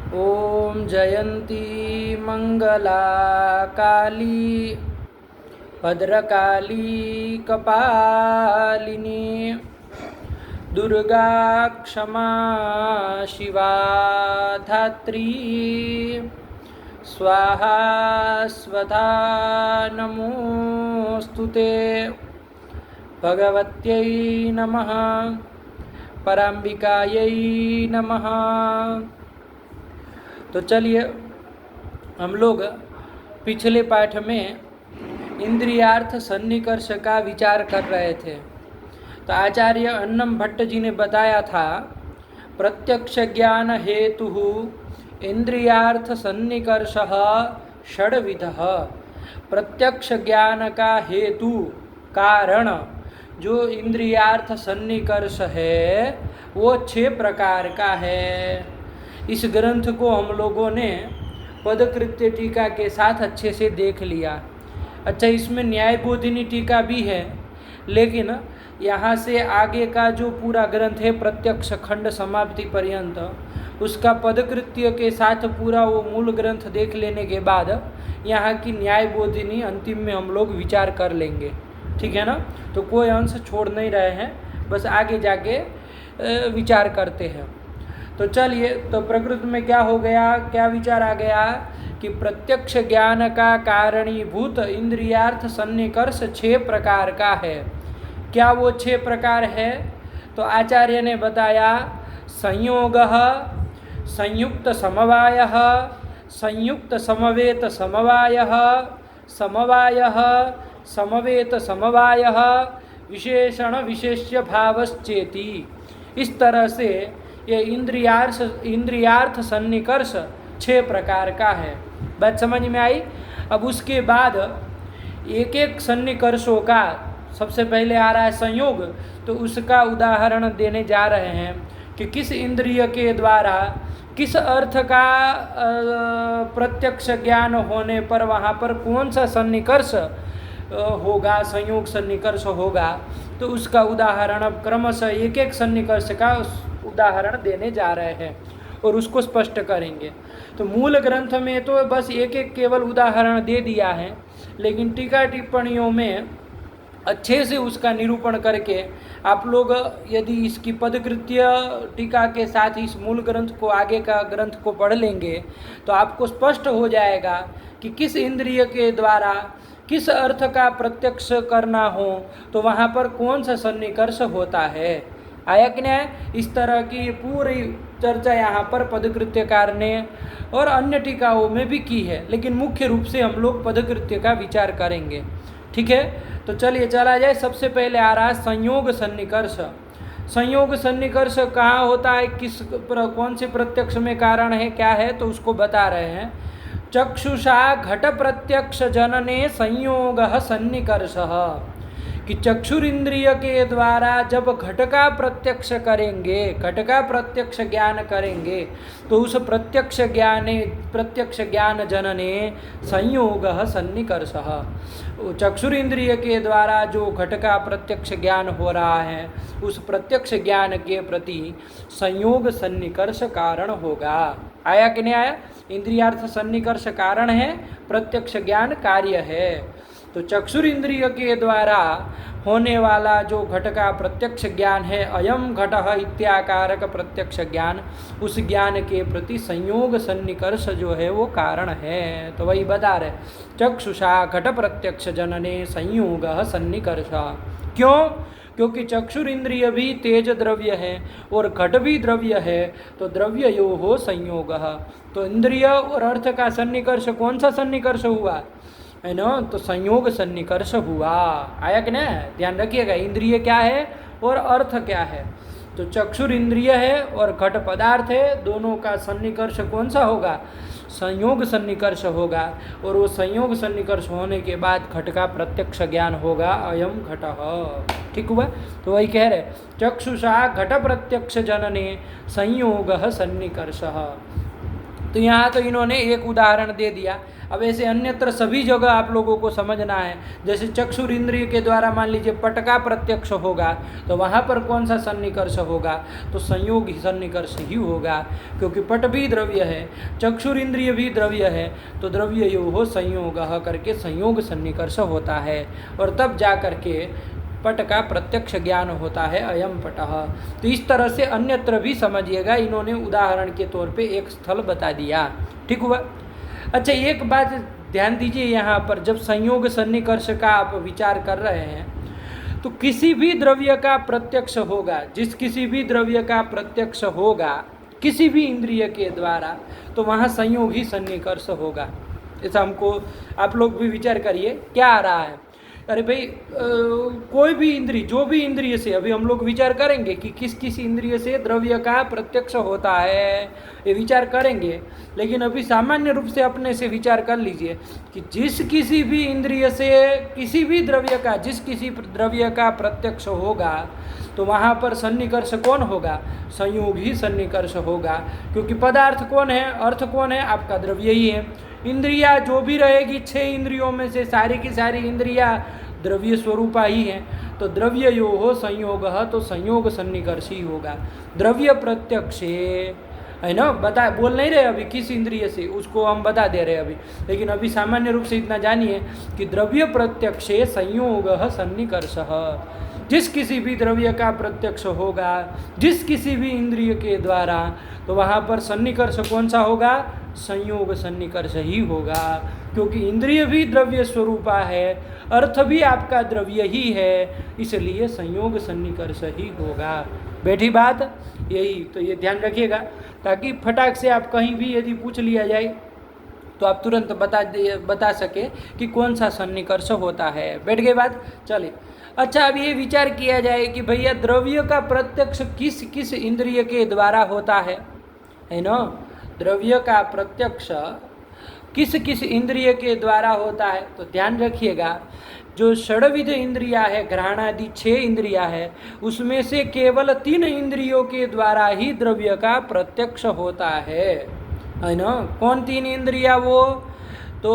ॐ जयन्ती मंगला काली भद्रकाली कपालिनी दुर्गा क्षमा शिवा धात्री स्वाहा स्वधा नमोस्तुते भगवत्यै नमः पराम्बिकायै नमः। तो चलिए हम लोग पिछले पाठ में इंद्रियार्थ सन्निकर्ष का विचार कर रहे थे। तो आचार्य अन्नम भट्ट जी ने बताया था प्रत्यक्ष ज्ञान हेतु इंद्रियार्थ सन्निकर्षः षड्विधः। प्रत्यक्ष ज्ञान का हेतु कारण जो इंद्रियार्थ सन्निकर्ष है वो 6 प्रकार का है। इस ग्रंथ को हम लोगों ने पदकृत्य टीका के साथ अच्छे से देख लिया। अच्छा, इसमें न्यायबोधिनी टीका भी है, लेकिन यहाँ से आगे का जो पूरा ग्रंथ है प्रत्यक्ष खंड समाप्ति पर्यंत, उसका पदकृत्य के साथ पूरा वो मूल ग्रंथ देख लेने के बाद यहाँ की न्यायबोधिनी अंतिम में हम लोग विचार कर लेंगे। ठीक है ना? तो कोई अंश छोड़ नहीं रहे हैं, बस आगे जाके विचार करते हैं। तो चलिए, तो प्रकृत में क्या हो गया, क्या विचार आ गया कि प्रत्यक्ष ज्ञान का कारणीभूत इंद्रियार्थ सन्निकर्ष 6 प्रकार का है। क्या वो 6 प्रकार है? तो आचार्य ने बताया संयोगः, संयुक्त समवायः, संयुक्त समवेत समवायः, समवायः, समवेत समवायः, विशेषण विशेष्य भावश्चेति। इस तरह से ये इंद्रियार्थ सन्निकर्ष 6 प्रकार का है। बात समझ में आई? अब उसके बाद एक एक सन्निकर्षों का सबसे पहले आ रहा है संयोग। तो उसका उदाहरण देने जा रहे हैं कि किस इंद्रिय के द्वारा किस अर्थ का प्रत्यक्ष ज्ञान होने पर वहाँ पर कौन सा सन्निकर्ष होगा, संयोग सन्निकर्ष होगा। तो उसका उदाहरण अब क्रमशः एक एक सन्निकर्ष का उदाहरण देने जा रहे हैं और उसको स्पष्ट करेंगे। तो मूल ग्रंथ में तो बस एक एक केवल उदाहरण दे दिया है, लेकिन टीका टिप्पणियों में अच्छे से उसका निरूपण करके आप लोग यदि इसकी पदकृत्य टीका के साथ इस मूल ग्रंथ को, आगे का ग्रंथ को पढ़ लेंगे तो आपको स्पष्ट हो जाएगा कि किस इंद्रिय के द्वारा किस अर्थ का प्रत्यक्ष करना हो तो वहाँ पर कौन सा सन्निकर्ष होता है। आया कि नहीं? इस तरह की पूरी चर्चा यहाँ पर पदकृत्यकार ने और अन्य टीकाओं में भी की है, लेकिन मुख्य रूप से हम लोग पदकृत्य का विचार करेंगे। ठीक है? तो चलिए चला जाए। सबसे पहले आ रहा है संयोग सन्निकर्ष। संयोग सन्निकर्ष कहाँ होता है, कौन से प्रत्यक्ष में कारण है, क्या है, तो उसको बता रहे हैं। चक्षुषा घट प्रत्यक्ष जनने संयोगः सन्निकर्षः। कि चक्षुरिंद्रिय के द्वारा जब घट का प्रत्यक्ष करेंगे, घट का प्रत्यक्ष ज्ञान करेंगे, तो उस प्रत्यक्ष ज्ञान जनने संयोगः सन्निकर्षः। चक्षुरिंद्रिय के द्वारा जो घट का प्रत्यक्ष ज्ञान हो रहा है, उस प्रत्यक्ष ज्ञान के प्रति संयोग सन्निकर्ष कारण होगा। आया कि नहीं आया? इंद्रियार्थ सन्निकर्ष कारण है, प्रत्यक्ष ज्ञान कार्य है। तो चक्षुरिंद्रिय के द्वारा होने वाला जो घट का प्रत्यक्ष ज्ञान है, अयम घटः इत्याकारक प्रत्यक्ष ज्ञान, उस ज्ञान के प्रति संयोग सन्निकर्ष जो है वो कारण है। तो वही बता रहे, चक्षुषा घट प्रत्यक्ष जनने संयोगः सन्निकर्षः। क्यों? क्योंकि चक्षुरिंद्रिय भी तेज द्रव्य है और घट भी द्रव्य है, तो द्रव्ययोः संयोगः। तो इंद्रिय और अर्थ का सन्निकर्ष कौन सा सन्निकर्ष हुआ है ना? तो संयोग सन्निकर्ष हुआ। आया कि नहीं? ध्यान रखिएगा, इंद्रिय क्या है और अर्थ क्या है। तो चक्षुर इंद्रिय है और घट पदार्थ है, दोनों का सन्निकर्ष कौन सा होगा? संयोग सन्निकर्ष होगा। और वो संयोग सन्निकर्ष होने के बाद घट का प्रत्यक्ष ज्ञान होगा, अयम घटः। ठीक हुआ? तो वही कह रहे, चक्षुषा घट प्रत्यक्ष जनने संयोगः सन्निकर्षः। तो यहाँ तो इन्होंने एक उदाहरण दे दिया। अब ऐसे अन्यत्र सभी जगह आप लोगों को समझना है। जैसे चक्षुर इंद्रिय के द्वारा मान लीजिए पट का प्रत्यक्ष होगा, तो वहाँ पर कौन सा सन्निकर्ष होगा? तो संयोग ही सन्निकर्ष ही होगा, क्योंकि पट भी द्रव्य है, चक्षुर इंद्रिय भी द्रव्य है, तो द्रव्य यो हो संयोग करके संयोग सन्निकर्ष होता है, और तब जा करके पट का प्रत्यक्ष ज्ञान होता है, अयम पटः। तो इस तरह से अन्यत्र भी समझिएगा, इन्होंने उदाहरण के तौर पे एक स्थल बता दिया। ठीक हुआ? अच्छा, एक बात ध्यान दीजिए यहाँ पर, जब संयोग सन्निकर्ष का आप विचार कर रहे हैं, तो किसी भी द्रव्य का प्रत्यक्ष होगा, जिस किसी भी द्रव्य का प्रत्यक्ष होगा किसी भी इंद्रिय के द्वारा, तो वहाँ संयोग ही सन्निकर्ष होगा। ऐसा हमको आप लोग भी विचार करिए, क्या आ रहा है? अरे भाई कोई भी इंद्रिय, जो भी इंद्रिय से, अभी हम लोग विचार करेंगे कि किस किस इंद्रिय से द्रव्य का प्रत्यक्ष होता है, ये विचार करेंगे। लेकिन अभी सामान्य रूप से अपने से विचार कर लीजिए कि जिस किसी भी इंद्रिय से किसी भी द्रव्य का, जिस किसी द्रव्य का प्रत्यक्ष होगा, तो वहाँ पर सन्निकर्ष कौन होगा? संयोग ही सन्निकर्ष होगा, क्योंकि पदार्थ कौन है, अर्थ कौन है? आपका द्रव्य ही है। इंद्रिया जो भी रहेगी, 6 इंद्रियों में से सारी की सारी इंद्रिया द्रव्य स्वरूपा ही है, तो द्रव्य यो हो संयोग, तो संयोग सन्निकर्ष ही होगा। द्रव्य प्रत्यक्षे, है ना, बता बोल नहीं रहे अभी किस इंद्रिय से, उसको हम बता दे रहे अभी, लेकिन अभी सामान्य रूप से इतना जानिए कि द्रव्य प्रत्यक्षे संयोग सन्निकर्ष, जिस किसी भी द्रव्य का प्रत्यक्ष होगा जिस किसी भी इंद्रिय के द्वारा, तो वहाँ पर सन्निकर्ष कौन सा होगा? संयोग सन्निकर्ष ही होगा, क्योंकि इंद्रिय भी द्रव्य स्वरूपा है, अर्थ भी आपका द्रव्य ही है, इसलिए संयोग सन्निकर्ष ही होगा। बैठी बात? यही तो, ये ध्यान रखिएगा, ताकि फटाक से आप कहीं भी यदि पूछ लिया जाए तो आप तुरंत बता सके कि कौन सा सन्निकर्ष होता है। बैठ गई बात? चलिए, अच्छा, अब ये विचार किया जाए कि भैया द्रव्य का प्रत्यक्ष किस किस इंद्रिय के द्वारा होता है ना? द्रव्य का प्रत्यक्ष किस किस इंद्रिय के द्वारा होता है? तो ध्यान रखिएगा, जो षड्विध इंद्रिया है, घ्राणादि 6 इंद्रिया है, उसमें से केवल 3 इंद्रियों के द्वारा ही द्रव्य का प्रत्यक्ष होता है ना? कौन 3 इंद्रिया वो? तो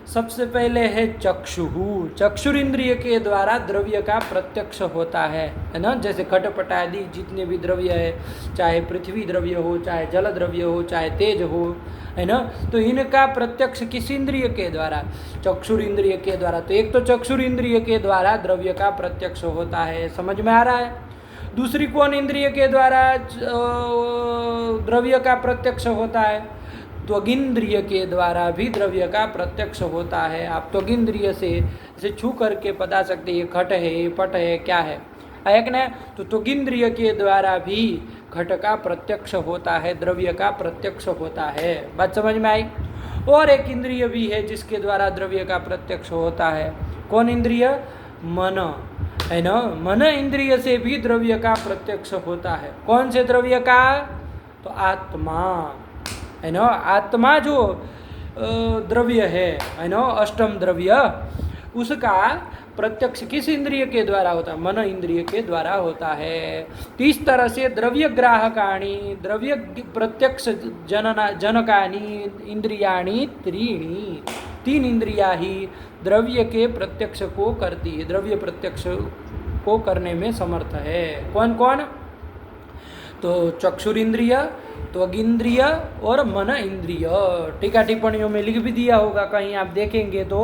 सबसे पहले है चक्षुहु, चक्षुर इंद्रिय के द्वारा द्रव्य का प्रत्यक्ष होता है ना? जैसे घटपट आदि जितने भी द्रव्य है, चाहे पृथ्वी द्रव्य हो, चाहे जल द्रव्य हो, चाहे तेज हो, है ना, तो इनका प्रत्यक्ष किस इंद्रिय के द्वारा? चक्षुर इंद्रिय के द्वारा। तो एक तो चक्षुर इंद्रिय के द्वारा द्रव्य का प्रत्यक्ष होता है, समझ में आ रहा है? दूसरी कौन इंद्रिय के द्वारा द्रव्य का प्रत्यक्ष होता है? त्वगिंद्रिय के द्वारा भी द्रव्य का प्रत्यक्ष होता है। आप त्वगिंद्रिय से इसे छू करके बता सकते हैं ये घट है, ये पट है, क्या है, एक ना? तो त्वगिंद्रिय के द्वारा भी घट का प्रत्यक्ष होता है, द्रव्य का प्रत्यक्ष होता है। बात समझ में आई? और एक इंद्रिय भी है जिसके द्वारा द्रव्य का प्रत्यक्ष होता है। कौन इंद्रिय? मन, है ना? मन इंद्रिय से भी द्रव्य का प्रत्यक्ष होता है। कौन से द्रव्य का? तो आत्मा, है ना? आत्मा जो द्रव्य है ना, अष्टम द्रव्य, उसका प्रत्यक्ष किस इंद्रिय के द्वारा होता है? मन इंद्रिय के द्वारा होता है। तो इस तरह से द्रव्य ग्राहकाणी, द्रव्य प्रत्यक्ष जनकानी इंद्रियाणी त्रीणी, 3 इंद्रिया ही द्रव्य के प्रत्यक्ष को करती है, द्रव्य प्रत्यक्ष को करने में समर्थ है। कौन कौन? तो चक्षुर इंद्रिय, त्वगिंद्रिय और मन इंद्रिय। टीका टिप्पणियों में लिख भी दिया होगा, कहीं आप देखेंगे तो,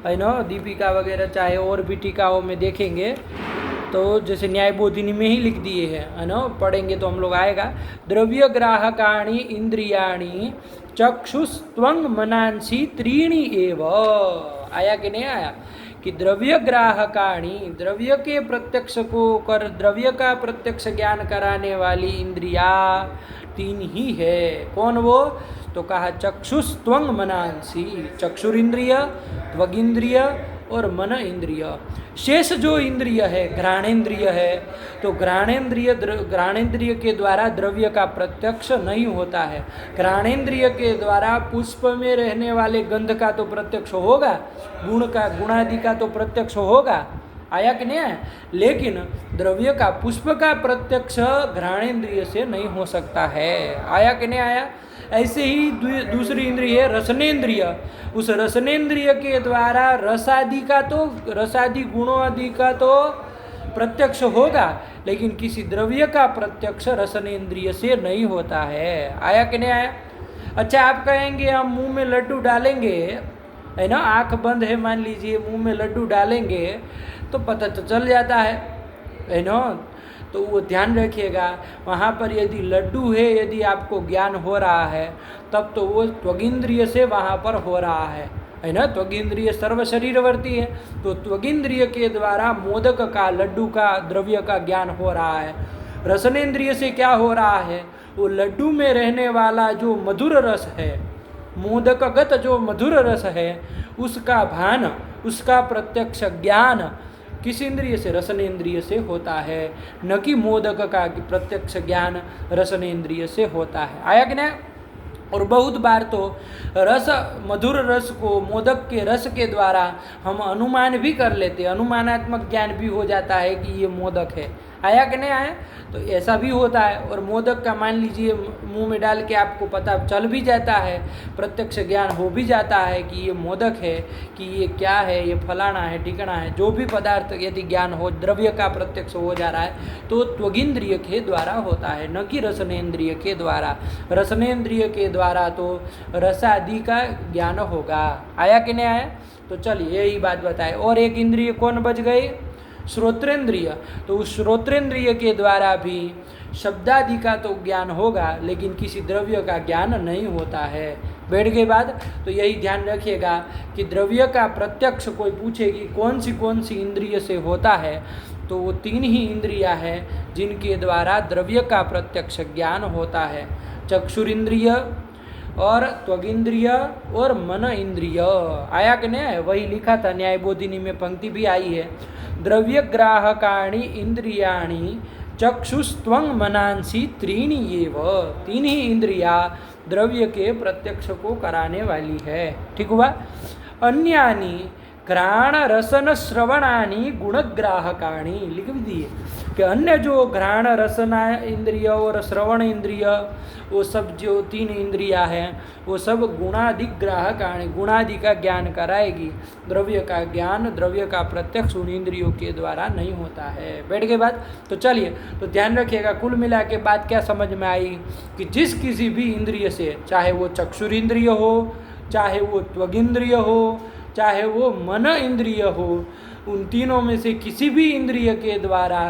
है ना, दीपिका वगैरह चाहे और भी टीकाओं में देखेंगे तो, जैसे न्यायबोधिनी में ही लिख दिए हैं, है ना, पढ़ेंगे तो हम लोग आएगा। द्रव्य ग्राहकाणी इंद्रियाणी चक्षुस्त्वंग मनांसी त्रीणी एव। आया कि नहीं आया? कि द्रव्य ग्राहकाणी, द्रव्य के प्रत्यक्ष को कर, द्रव्य का प्रत्यक्ष ज्ञान कराने वाली इंद्रिया 3 ही है। कौन वो? तो कहा चक्षुस्त्वंग मनांसी, चक्षुर इंद्रिय, त्वगिंद्रिय और मन इंद्रिय। शेष जो इंद्रिय है घ्राणेन्द्रिय है, तो घ्राणेन्द्रिय के द्वारा द्रव्य का प्रत्यक्ष नहीं होता है। घ्राणेन्द्रिय के द्वारा पुष्प में रहने वाले गंध का तो प्रत्यक्ष होगा, गुण का, गुणादि का तो प्रत्यक्ष होगा, आया कि नहीं आया? लेकिन द्रव्य का, पुष्प का प्रत्यक्ष घ्राणेन्द्रिय से नहीं हो सकता है। आया कि नहीं आया? ऐसे ही दूसरी इंद्रिय है रसनेन्द्रिय। उस रसनेन्द्रिय के द्वारा रसादि गुणों आदि का तो प्रत्यक्ष होगा, लेकिन किसी द्रव्य का प्रत्यक्ष रसनेन्द्रिय से नहीं होता है। आया कि नहीं आया? अच्छा, आप कहेंगे हम मुंह में लड्डू डालेंगे, है ना, आंख बंद है मान लीजिए, मुंह में लड्डू डालेंगे तो पता तो चल जाता है ना। तो वो ध्यान रखिएगा, वहाँ पर यदि लड्डू है, यदि आपको ज्ञान हो रहा है, तब तो वो त्वगिंद्रिय से वहाँ पर हो रहा है ना। त्वगिंद्रिय सर्व शरीरवर्ती है, तो त्वगिंद्रिय के द्वारा मोदक का, लड्डू का, द्रव्य का ज्ञान हो रहा है। रसनेन्द्रिय से क्या हो रहा है? वो लड्डू में रहने वाला जो मधुर रस है, मोदकगत जो मधुर रस है, उसका भान, उसका प्रत्यक्ष ज्ञान किस इंद्रिय से? रसनेन्द्रिय से होता है, न कि मोदक का प्रत्यक्ष ज्ञान रसनेन्द्रिय से होता है। आया कि नहीं? और बहुत बार तो मधुर रस को मोदक के रस के द्वारा हम अनुमान भी कर लेते, अनुमानात्मक ज्ञान भी हो जाता है कि ये मोदक है। आया कि नहीं आया? तो ऐसा भी होता है। और मोदक का मान लीजिए मुंह में डाल के आपको पता चल भी जाता है, प्रत्यक्ष ज्ञान हो भी जाता है कि ये मोदक है, कि ये क्या है, ये फलाना है, ठिकाना है, जो भी पदार्थ यदि ज्ञान हो, द्रव्य का प्रत्यक्ष हो जा रहा है, तो त्वगिंद्रिय के द्वारा होता है, न कि रसनेन्द्रिय के द्वारा। रसनेन्द्रिय के द्वारा तो रसादि का ज्ञान होगा। आया कि नहीं आया? तो चलिए यही बात बताए। और एक इंद्रिय कौन बच गई? श्रोत्रेंद्रिय। तो उस श्रोत्रेंद्रिय के द्वारा भी शब्दादि का तो ज्ञान होगा, लेकिन किसी द्रव्य का ज्ञान नहीं होता है। बैठ गई बात? तो यही ध्यान रखिएगा कि द्रव्य का प्रत्यक्ष कोई पूछेगी कौन सी इंद्रिय से होता है, तो वो 3 ही इंद्रियां हैं जिनके द्वारा द्रव्य का प्रत्यक्ष ज्ञान होता है। चक्षुरिंद्रिय और त्वगिंद्रिय और मन इंद्रिय। आया कि नहीं? वही लिखा था न्यायबोधिनी में, पंक्ति भी आई है, द्रव्य ग्राहकाणि इंद्रियाणि चक्षुस्त्वं मनांसी त्रीणि एव। 3 ही इंद्रिया द्रव्य के प्रत्यक्ष को कराने वाली है। ठीक हुआ? अन्यानि घ्राण रसन श्रवणानि गुणग्राहकाणि। लिख दिए कि अन्य जो घ्राण रसना इंद्रिय और श्रवण इंद्रिय, वो सब जो 3 इंद्रियां हैं, वो सब गुणादि ग्राहकाणि, गुणादि का ज्ञान कराएगी। द्रव्य का ज्ञान, द्रव्य का प्रत्यक्ष उन इंद्रियों के द्वारा नहीं होता है। बैठ गई बात? तो चलिए, तो ध्यान रखिएगा, कुल मिला के बात क्या समझ में आई कि जिस किसी भी इंद्रिय से, चाहे वो चक्षुरिंद्रिय हो, चाहे वो त्वगिंद्रिय हो, चाहे वो मन इंद्रिय हो, उन तीनों में से किसी भी इंद्रिय के द्वारा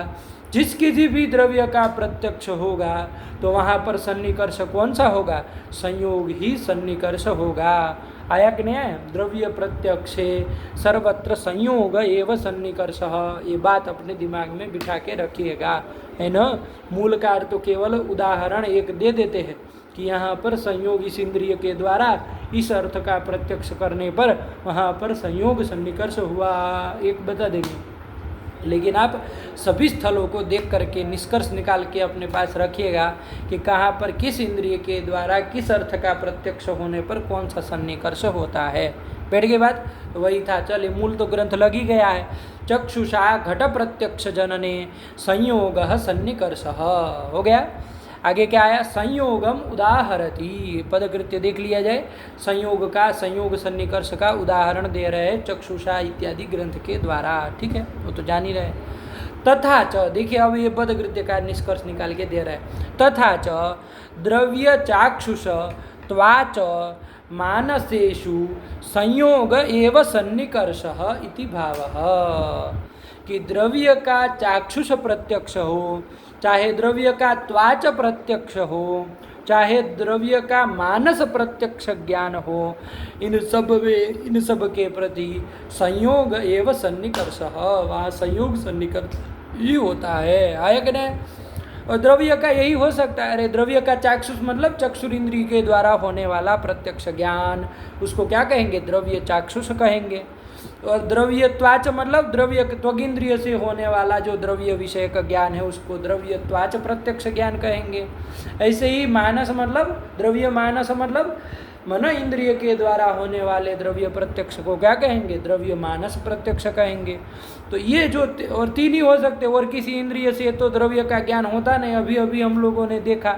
जिस किसी भी द्रव्य का प्रत्यक्ष होगा, तो वहाँ पर सन्निकर्ष कौन सा होगा? संयोग ही सन्निकर्ष होगा। आया कि नहीं आया? द्रव्य प्रत्यक्षे सर्वत्र संयोग एवं सन्निकर्ष। ये बात अपने दिमाग में बिठा के रखिएगा, है ना। मूलकार तो केवल उदाहरण एक दे देते हैं कि यहाँ पर संयोग इस इंद्रिय के द्वारा इस अर्थ का प्रत्यक्ष करने पर वहाँ पर संयोग सन्निकर्ष हुआ, एक बता देंगे। लेकिन आप सभी स्थलों को देख करके निष्कर्ष निकाल के अपने पास रखिएगा कि कहाँ पर किस इंद्रिय के द्वारा किस अर्थ का प्रत्यक्ष होने पर कौन सा सन्निकर्ष होता है। बैठ गई बात? तो वही था। चलिए, मूल तो ग्रंथ लग ही गया है। चक्षुषा घट प्रत्यक्ष जनने संयोग सन्निकर्ष हो गया। आगे क्या आया? संयोगम उदाहरति। पदकृत्य देख लिया जाए। संयोग का, संयोग सन्निकर्ष का उदाहरण दे रहे हैं चक्षुषा इत्यादि ग्रंथ के द्वारा। ठीक है, वो तो जान ही रहे। तथा च, देखिए अब ये पदकृत्य का निष्कर्ष निकाल के दे रहे हैं। तथा च द्रव्य चाक्षुष त्वाच मानसेषु संयोग एव सन्निकर्षः इति भावः। कि द्रव्य का चाक्षुष प्रत्यक्ष हो, चाहे द्रव्य का त्वाच प्रत्यक्ष हो, चाहे द्रव्य का मानस प्रत्यक्ष ज्ञान हो, इन सब के प्रति संयोग एवं सन्निकर्ष, वहाँ संयोग सन्निकर्ष ही होता है। आया कि नहीं? और द्रव्य का यही हो सकता है। अरे द्रव्य का चाक्षुष मतलब चक्षुरिंद्रिय के द्वारा होने वाला प्रत्यक्ष ज्ञान, उसको क्या कहेंगे? द्रव्य चाक्षुष कहेंगे। और द्रव्य त्वाच मतलब द्रव्य त्वगिंद्रिय से होने वाला जो द्रव्य विषय का ज्ञान है, उसको द्रव्य त्वाच प्रत्यक्ष ज्ञान कहेंगे। ऐसे ही मानस मतलब द्रव्य मानस मतलब मन इंद्रिय के द्वारा होने वाले द्रव्य प्रत्यक्ष को क्या कहेंगे? द्रव्य मानस प्रत्यक्ष कहेंगे। तो ये जो और 3 ही हो सकते, और किसी इंद्रिय से तो द्रव्य का ज्ञान होता नहीं। अभी अभी हम लोगों ने देखा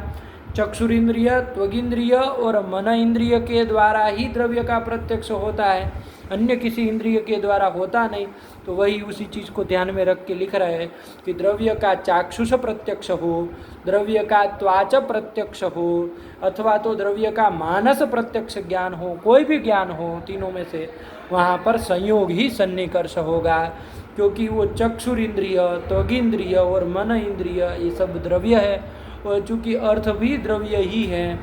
चक्षुरिंद्रिय, त्वगिंद्रिय और मन इंद्रिय के द्वारा ही द्रव्य का प्रत्यक्ष होता है, अन्य किसी इंद्रिय के द्वारा होता नहीं। तो वही उसी चीज़ को ध्यान में रख के लिख रहे हैं कि द्रव्य का चाक्षुष प्रत्यक्ष हो, द्रव्य का त्वाच प्रत्यक्ष हो, अथवा तो द्रव्य का मानस प्रत्यक्ष ज्ञान हो, कोई भी ज्ञान हो तीनों में से, वहाँ पर संयोग ही सन्निकर्ष होगा। क्योंकि वो चक्षुरिंद्रिय, त्वगिंद्रिय और मन इंद्रिय ये सब द्रव्य है, और चूँकि अर्थ भी द्रव्य ही है,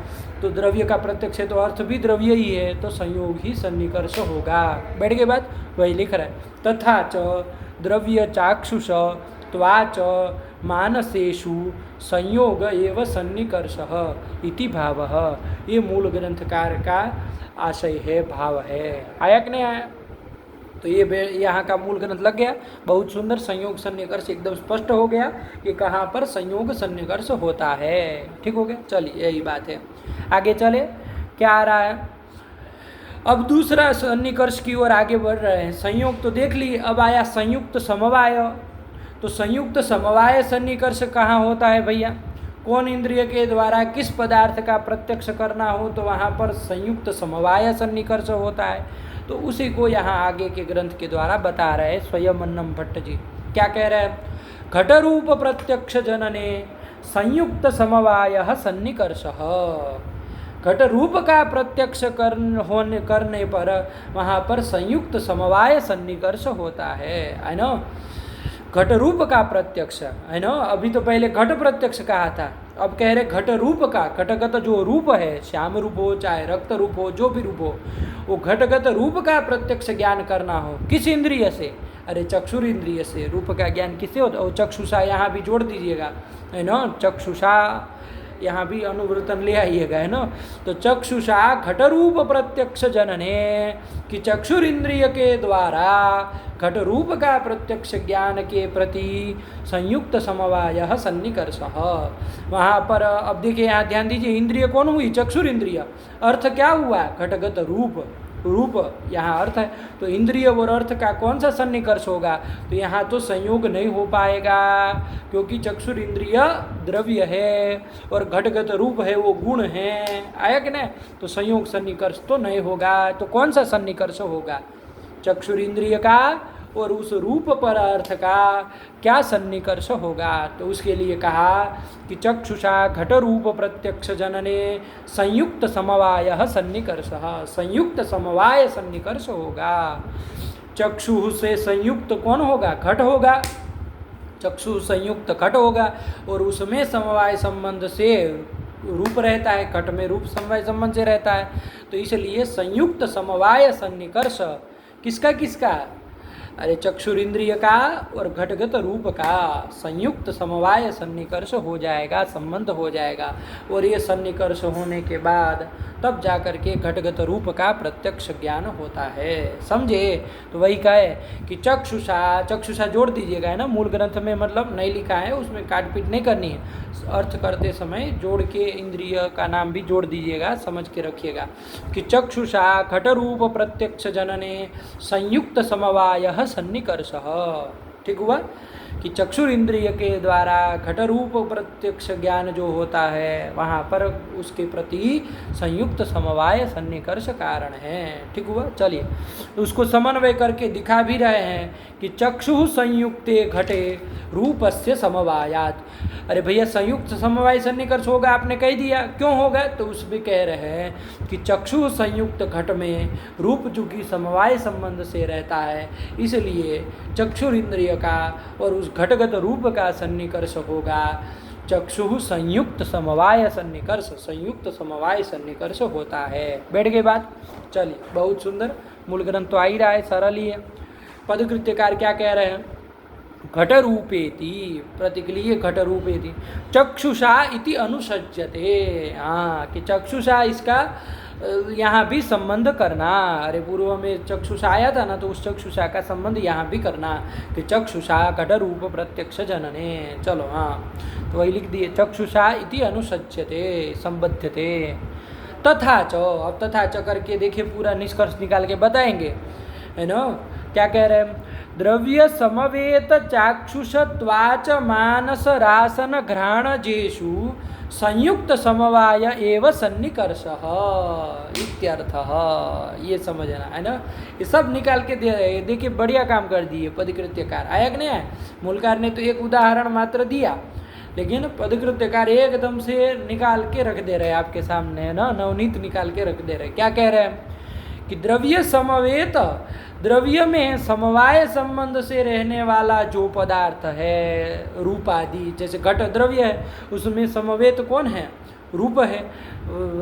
तो द्रव्य का प्रत्यक्ष है तो अर्थ भी द्रव्य ही है, तो संयोग ही सन्निकर्ष होगा। बैठ के बाद वही लिख रहा है, तथा च द्रव्य चाक्षुष त्वाच मानसेषु संयोग एव सन्निकर्षः इति भावः। ये मूल ग्रंथकार का आशय है, भाव है। आया कि नहीं आया? तो ये यहाँ का मूल ग्रंथ लग गया। बहुत सुंदर संयोग सन्निकर्ष एकदम स्पष्ट हो गया कि कहाँ पर संयोग सन्निकर्ष होता है। ठीक हो गया? चलिए यही बात है। आगे चले, क्या आ रहा है? अब दूसरा सन्निकर्ष की ओर आगे बढ़ रहे हैं। संयोग तो देख लिए, अब आया संयुक्त समवाय। तो संयुक्त समवाय सन्निकर्ष कहाँ होता है भैया? कौन इंद्रिय के द्वारा किस पदार्थ का प्रत्यक्ष करना हो तो वहाँ पर संयुक्त समवाय सन्निकर्ष होता है। तो उसी को यहाँ आगे के ग्रंथ के द्वारा बता रहे स्वयं अन्नम भट्ट जी। क्या कह रहे हैं? घटरूप प्रत्यक्ष जनने संयुक्त समवाय सन्निकर्षः। घट रूप का प्रत्यक्ष करने पर वहाँ पर संयुक्त समवाय सन्निकर्ष होता है ना। घट रूप का प्रत्यक्ष है ना। अभी तो पहले घट प्रत्यक्ष कहा था, अब कह रहे घट रूप का। घटगत जो रूप है, श्याम रूप हो चाहे रक्त रूप हो, जो भी रूप हो, वो घटगत रूप का प्रत्यक्ष ज्ञान करना हो किस इंद्रिय से? अरे चक्षुर इंद्रिय से। रूप का ज्ञान किससे होता है? और चक्षुषा यहाँ भी जोड़ दीजिएगा, है ना। चक्षुषा यहाँ भी अनुवर्तन ले आइएगा, है ना। तो चक्षुषा घटरूप प्रत्यक्ष जनने कि चक्षुर इंद्रिय के द्वारा घट रूप का प्रत्यक्ष ज्ञान के प्रति संयुक्त समवाय सन्निकर्षः। वहाँ पर अब देखिए, यहाँ ध्यान दीजिए, इंद्रिय कौन हुई? चक्षुर इंद्रिय। अर्थ क्या हुआ? घटगत रूप। रूप यहाँ अर्थ है, तो इंद्रिय और अर्थ का कौन सा सन्निकर्ष होगा? तो यहाँ तो संयोग नहीं हो पाएगा, क्योंकि चक्षुर इंद्रिय द्रव्य है और घटगत रूप है, वो गुण है। आया कि नहीं? तो संयोग सन्निकर्ष तो नहीं होगा। तो कौन सा सन्निकर्ष होगा? चक्षुर इंद्रिय का और उस रूप पर अर्थ का क्या सन्निकर्ष होगा? तो उसके लिए कहा कि चक्षुषा घट रूप प्रत्यक्ष जनने संयुक्त समवाय सन्निकर्षः। संयुक्त समवाय सन्निकर्ष होगा। चक्षु से संयुक्त कौन होगा? घट होगा। चक्षु संयुक्त घट होगा और उसमें समवाय संबंध से रूप रहता है, घट में रूप समवाय संबंध से रहता है। तो इसलिए संयुक्त समवाय सन्निकर्ष किसका किसका? अरे चक्षुर इंद्रिय का और घटगत रूप का संयुक्त समवाय सन्निकर्ष हो जाएगा, संबंध हो जाएगा। और ये सन्निकर्ष होने के बाद तब जाकर के घटगत रूप का प्रत्यक्ष ज्ञान होता है। समझे? तो वही कहे कि चक्षुषा, चक्षुषा जोड़ दीजिएगा, है ना। मूल ग्रंथ में मतलब नहीं लिखा है, उसमें काट पीट नहीं करनी है। अर्थ करते समय जोड़ के इंद्रिय का नाम भी जोड़ दीजिएगा, समझ के रखिएगा कि चक्षुषा घट रूप प्रत्यक्ष जनने संयुक्त समवाय सन्निकर्षः। ठीक हुआ कि चक्षुर इंद्रिय के द्वारा घट रूप प्रत्यक्ष ज्ञान जो होता है, वहाँ पर उसके प्रति संयुक्त समवाय सन्निकर्ष कारण है। ठीक हुआ। चलिए, तो उसको समन्वय करके दिखा भी रहे हैं कि चक्षु संयुक्ते घटे रूपस्य समवायात। अरे भैया, संयुक्त समवाय सन्निकर्ष होगा, आपने कह दिया। क्यों होगा? तो उसमें कह रहे हैं कि चक्षु संयुक्त घट में रूप चूँकि समवाय संबंध से रहता है, इसलिए चक्षुर इंद्रिय का और उस घटगत रूप का सन्निकर्ष होगा। चक्षु संयुक्त समवाय सन्निकर्ष, संयुक्त समवाय सन्निकर्ष होता है। बैठ गए बात? चलिए, बहुत सुंदर। मूल ग्रंथ तो आ ही रहा है, सरल ही है। पदकृत्यकार क्या कह रहे हैं? घट रूपेति, प्रतिक्रिय घट रूपेति चक्षुषा इति अनुसज्जते। हाँ, कि चक्षुषा इसका यहाँ भी संबंध करना। अरे पूर्व में चक्षुषा आया था ना, तो उस चक्षुषा का संबंध यहाँ भी करना कि चक्षुषा घट रूप प्रत्यक्ष जनने। चलो, हाँ, तो वही लिख दिए, चक्षुषा इति अनुसज्जते, संबध्यते। तथा च, अब तथा च करके देखिए, पूरा निष्कर्ष निकाल के बताएंगे, है ना। क्या कह रहे हैं? द्रव्य समवेत चाक्षुष त्वाच मानस रासन घ्राण जेषु संयुक्त समवाय एव सन्निकर्षः इत्यर्थः। ये समझना है ना, ये सब निकाल के दे रहे हैं। देखिए बढ़िया काम कर दिए पदकृत्यकार। आया कि नहीं आया? मूलकार ने तो एक उदाहरण मात्र दिया, लेकिन पदकृत्यकार एकदम से निकाल के रख दे रहे हैं आपके सामने, है ना, नवनीत निकाल के रख दे रहे हैं। क्या कह रहे हैं कि द्रव्य समवेत, द्रव्य में समवाय संबंध से रहने वाला जो पदार्थ है, रूप आदि, जैसे घट द्रव्य है, उसमें समवेत कौन है? रूप है,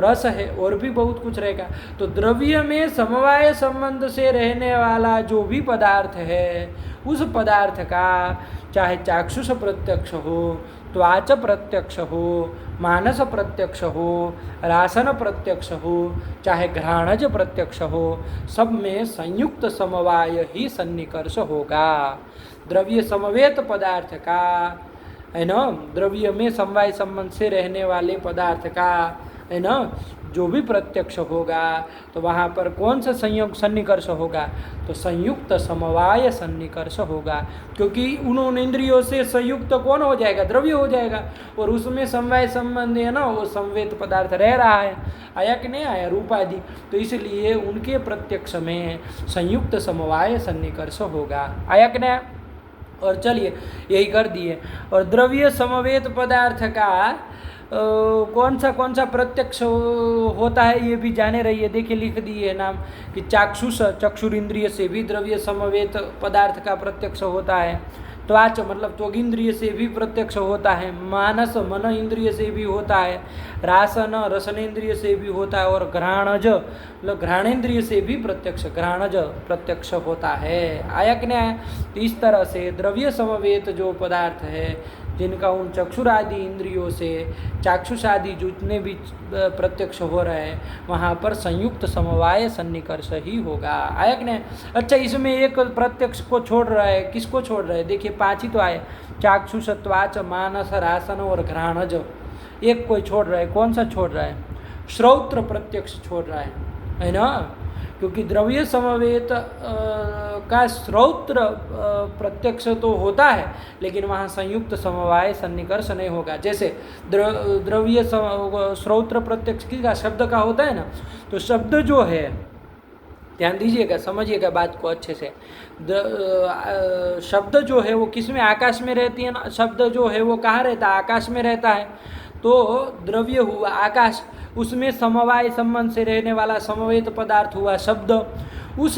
रस है, और भी बहुत कुछ रहेगा। तो द्रव्य में समवाय संबंध से रहने वाला जो भी पदार्थ है, उस पदार्थ का चाहे चाक्षुष प्रत्यक्ष हो, त्वाच प्रत्यक्ष हो, मानस प्रत्यक्ष हो, रासन प्रत्यक्ष हो, चाहे घ्राणज प्रत्यक्ष हो, सब में संयुक्त समवाय ही सन्निकर्ष होगा। द्रव्य समवेत पदार्थ का, है ना, द्रव्य में समवाय संबंध से रहने वाले पदार्थ का, है ना, जो भी प्रत्यक्ष होगा, तो वहाँ पर कौन सा संयोग सन्निकर्ष होगा? तो संयुक्त समवाय सन्निकर्ष होगा, क्योंकि उन इंद्रियों से संयुक्त कौन हो जाएगा? द्रव्य हो जाएगा, और उसमें समवाय संबंध है ना, वो संवेद पदार्थ रह रहा है। आया कि नहीं आया? रूप आदि। तो इसलिए उनके प्रत्यक्ष में संयुक्त समवाय सन्निकर्ष होगा। आया कि नहीं? और चलिए यही कर दिए। और द्रव्य समवेत पदार्थ का कौन सा प्रत्यक्ष होता है, ये भी जाने रहिए। देखिए लिख दिए नाम कि चाक्षुष, चक्षुरिंद्रिय से भी द्रव्य समवेत पदार्थ का प्रत्यक्ष होता है। त्वाच मतलब त्वगिंद्रिय से भी प्रत्यक्ष होता है। मानस मन इंद्रिय से भी होता है। रासन रसनेन्द्रिय से भी होता है। और घ्राणज मतलब घ्राणेन्द्रिय से भी घ्राणज प्रत्यक्ष होता है। आया कि नहीं आया? तो इस तरह से द्रव्य समवेत जो पदार्थ है, जिनका उन चक्षुरादि इंद्रियों से चाक्षुष आदि जितने भी प्रत्यक्ष हो रहे हैं, वहाँ पर संयुक्त समवाय सन्निकर्ष ही होगा। आया कि नहीं? अच्छा, इसमें एक प्रत्यक्ष को छोड़ रहा है। किसको छोड़ रहा है? देखिए 5 ही तो आए, चाक्षुष, त्वाच, मानस, रासन और घ्राणज। एक कोई छोड़ रहा है। कौन सा छोड़ रहा है? श्रौत्र प्रत्यक्ष छोड़ रहा है ना, क्योंकि द्रव्य समवेत का श्रौत्र प्रत्यक्ष तो होता है, लेकिन वहाँ संयुक्त समवाय सन्निकर्ष नहीं होगा। जैसे द्रव्य श्रौत्र प्रत्यक्ष का शब्द का होता है ना, तो शब्द जो है, ध्यान दीजिएगा, समझिएगा बात को अच्छे से। शब्द जो है वो किस में? आकाश में रहती है ना। शब्द जो है वो कहाँ रहता है? आकाश में रहता है। तो द्रव्य हुआ आकाश, उसमें समवाय संबंध से रहने वाला समवेत पदार्थ हुआ शब्द। उस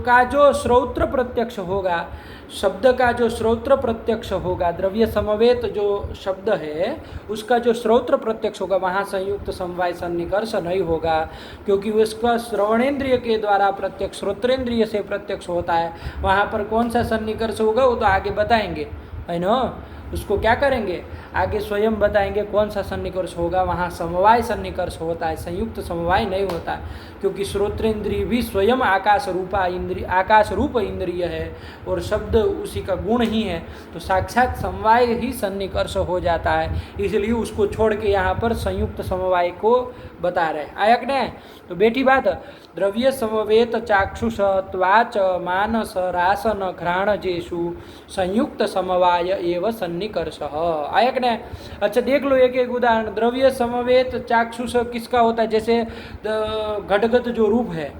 का जो श्रौत्र प्रत्यक्ष होगा, शब्द का जो श्रौत्र प्रत्यक्ष होगा, द्रव्य समवेत जो शब्द है उसका जो श्रौत्र प्रत्यक्ष होगा, वहाँ संयुक्त समवाय सन्निकर्ष नहीं होगा, क्योंकि उसका श्रवणेन्द्रिय के द्वारा प्रत्यक्ष, श्रोत्रेंद्रिय से प्रत्यक्ष होता है। वहाँ पर कौन सा सन्निकर्ष होगा वो तो आगे बताएंगे, है ना। उसको क्या करेंगे? आगे स्वयं बताएंगे कौन सा सन्निकर्ष होगा। वहाँ समवाय सन्निकर्ष होता है, संयुक्त समवाय नहीं होता है, क्योंकि श्रोत्रेंद्रिय भी स्वयं आकाश रूपा इंद्रिय, आकाश रूप इंद्रिय है, और शब्द उसी का गुण ही है। तो साक्षात समवाय ही सन्निकर्ष हो जाता है, इसलिए उसको छोड़ के यहाँ पर संयुक्त समवाय को बता रहे। आया कि नहीं? तो बेटी बात, द्रव्य समवेत चाक्षुष, त्वाच, मानस, रासन, घ्राणजेषु संयुक्त समवाय एवं सन्निकर्ष। आया कि नहीं? अच्छा देख लो एक एक उदाहरण। द्रव्य समवेत चाक्षुष किसका होता है? जैसे घटगत जो रूप है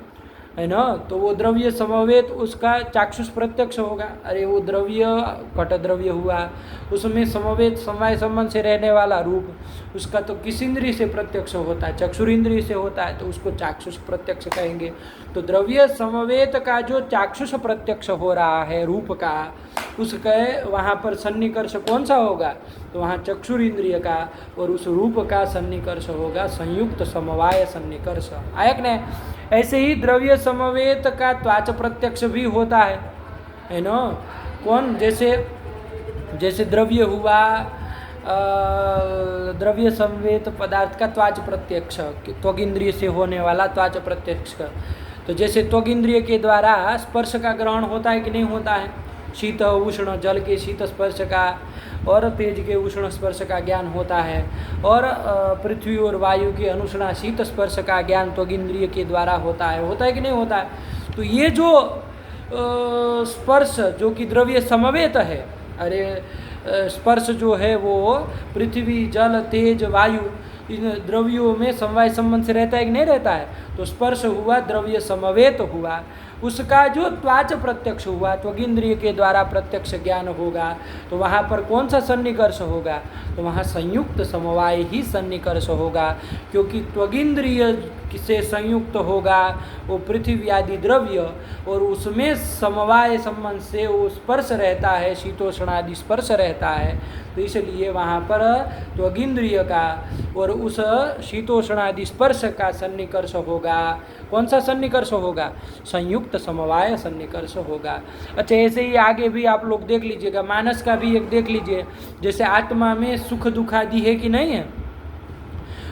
ना, तो वो द्रव्य समवेत उसका चाक्षुष प्रत्यक्ष होगा। अरे वो द्रव्य घट द्रव्य हुआ, उसमें समवेत समवाय संबंध से रहने वाला रूप, उसका तो किस इंद्रिय से प्रत्यक्ष होता है? चक्षुरिंद्रिय से होता है, तो उसको चाक्षुष प्रत्यक्ष कहेंगे। तो द्रव्य समवेत का जो चाक्षुष प्रत्यक्ष हो रहा है रूप का, उसके वहाँ पर सन्निकर्ष कौन सा होगा? तो वहाँ चक्षुरिंद्रिय का और उस रूप का सन्निकर्ष होगा संयुक्त समवाय सन्निकर्ष। आया कि नहीं? ऐसे ही द्रव्य समवेत का त्वाच प्रत्यक्ष भी होता है ना। कौन? जैसे द्रव्य हुआ, द्रव्य समवेत पदार्थ का त्वाच प्रत्यक्ष, त्वग इंद्रिय से होने वाला त्वाच प्रत्यक्ष। तो जैसे त्वग इंद्रिय के द्वारा स्पर्श का ग्रहण होता है कि नहीं होता है? शीत उष्ण, जल के शीत स्पर्श का और तेज के उष्ण स्पर्श का ज्ञान होता है, और पृथ्वी और वायु के अनुष्णा शीत स्पर्श का ज्ञान त्वगिंद्रिय के द्वारा होता है कि नहीं होता है? तो ये जो स्पर्श जो कि द्रव्य समवेत है, अरे स्पर्श जो है वो पृथ्वी, जल, तेज, वायु इन द्रव्यों में समवाय संबंध से रहता है कि नहीं रहता है? तो स्पर्श हुआ, द्रव्य समवेत हुआ, उसका जो त्वाच प्रत्यक्ष हुआ, त्वगिंद्रिय के द्वारा प्रत्यक्ष ज्ञान होगा, तो वहाँ पर कौन सा सन्निकर्ष होगा? तो वहाँ संयुक्त समवाय ही सन्निकर्ष होगा, क्योंकि त्वगिंद्रिय से संयुक्त होगा वो पृथ्वी आदि द्रव्य, और उसमें समवाय संबंध से वो स्पर्श रहता है, शीतोष्ण आदि स्पर्श रहता है। तो इसलिए वहाँ पर त्वगिंद्रिय का और उस शीतोष्ण आदि स्पर्श का सन्निकर्ष होगा। कौन सा सन्निकर्ष होगा? संयुक्त समवाय सन्निकर्ष होगा। अच्छा, ऐसे ही आगे भी आप लोग देख लीजिएगा, मानस का भी एक देख लीजिए, जैसे आत्मा में सुख दुख आदि है कि नहीं है?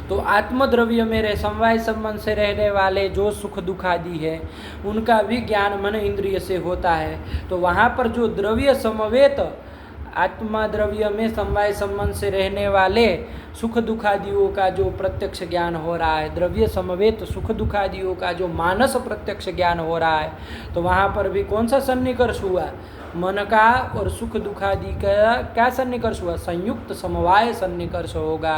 तो आत्मद्रव्य में समवाय संबंध से रहने वाले जो सुख दुख आदि है उनका भी ज्ञान मन इंद्रिय से होता है। तो वहाँ पर जो द्रव्य समवेत आत्मा द्रव्य में समवाय संबंध से रहने वाले सुख दुखादियों का जो प्रत्यक्ष ज्ञान हो रहा है, द्रव्य समवेत सुख दुखादियों का जो मानस प्रत्यक्ष ज्ञान हो रहा है, तो वहाँ पर भी कौन सा सन्निकर्ष हुआ? मन का और सुख दुखादि का क्या सन्निकर्ष हुआ? संयुक्त समवाय सन्निकर्ष होगा।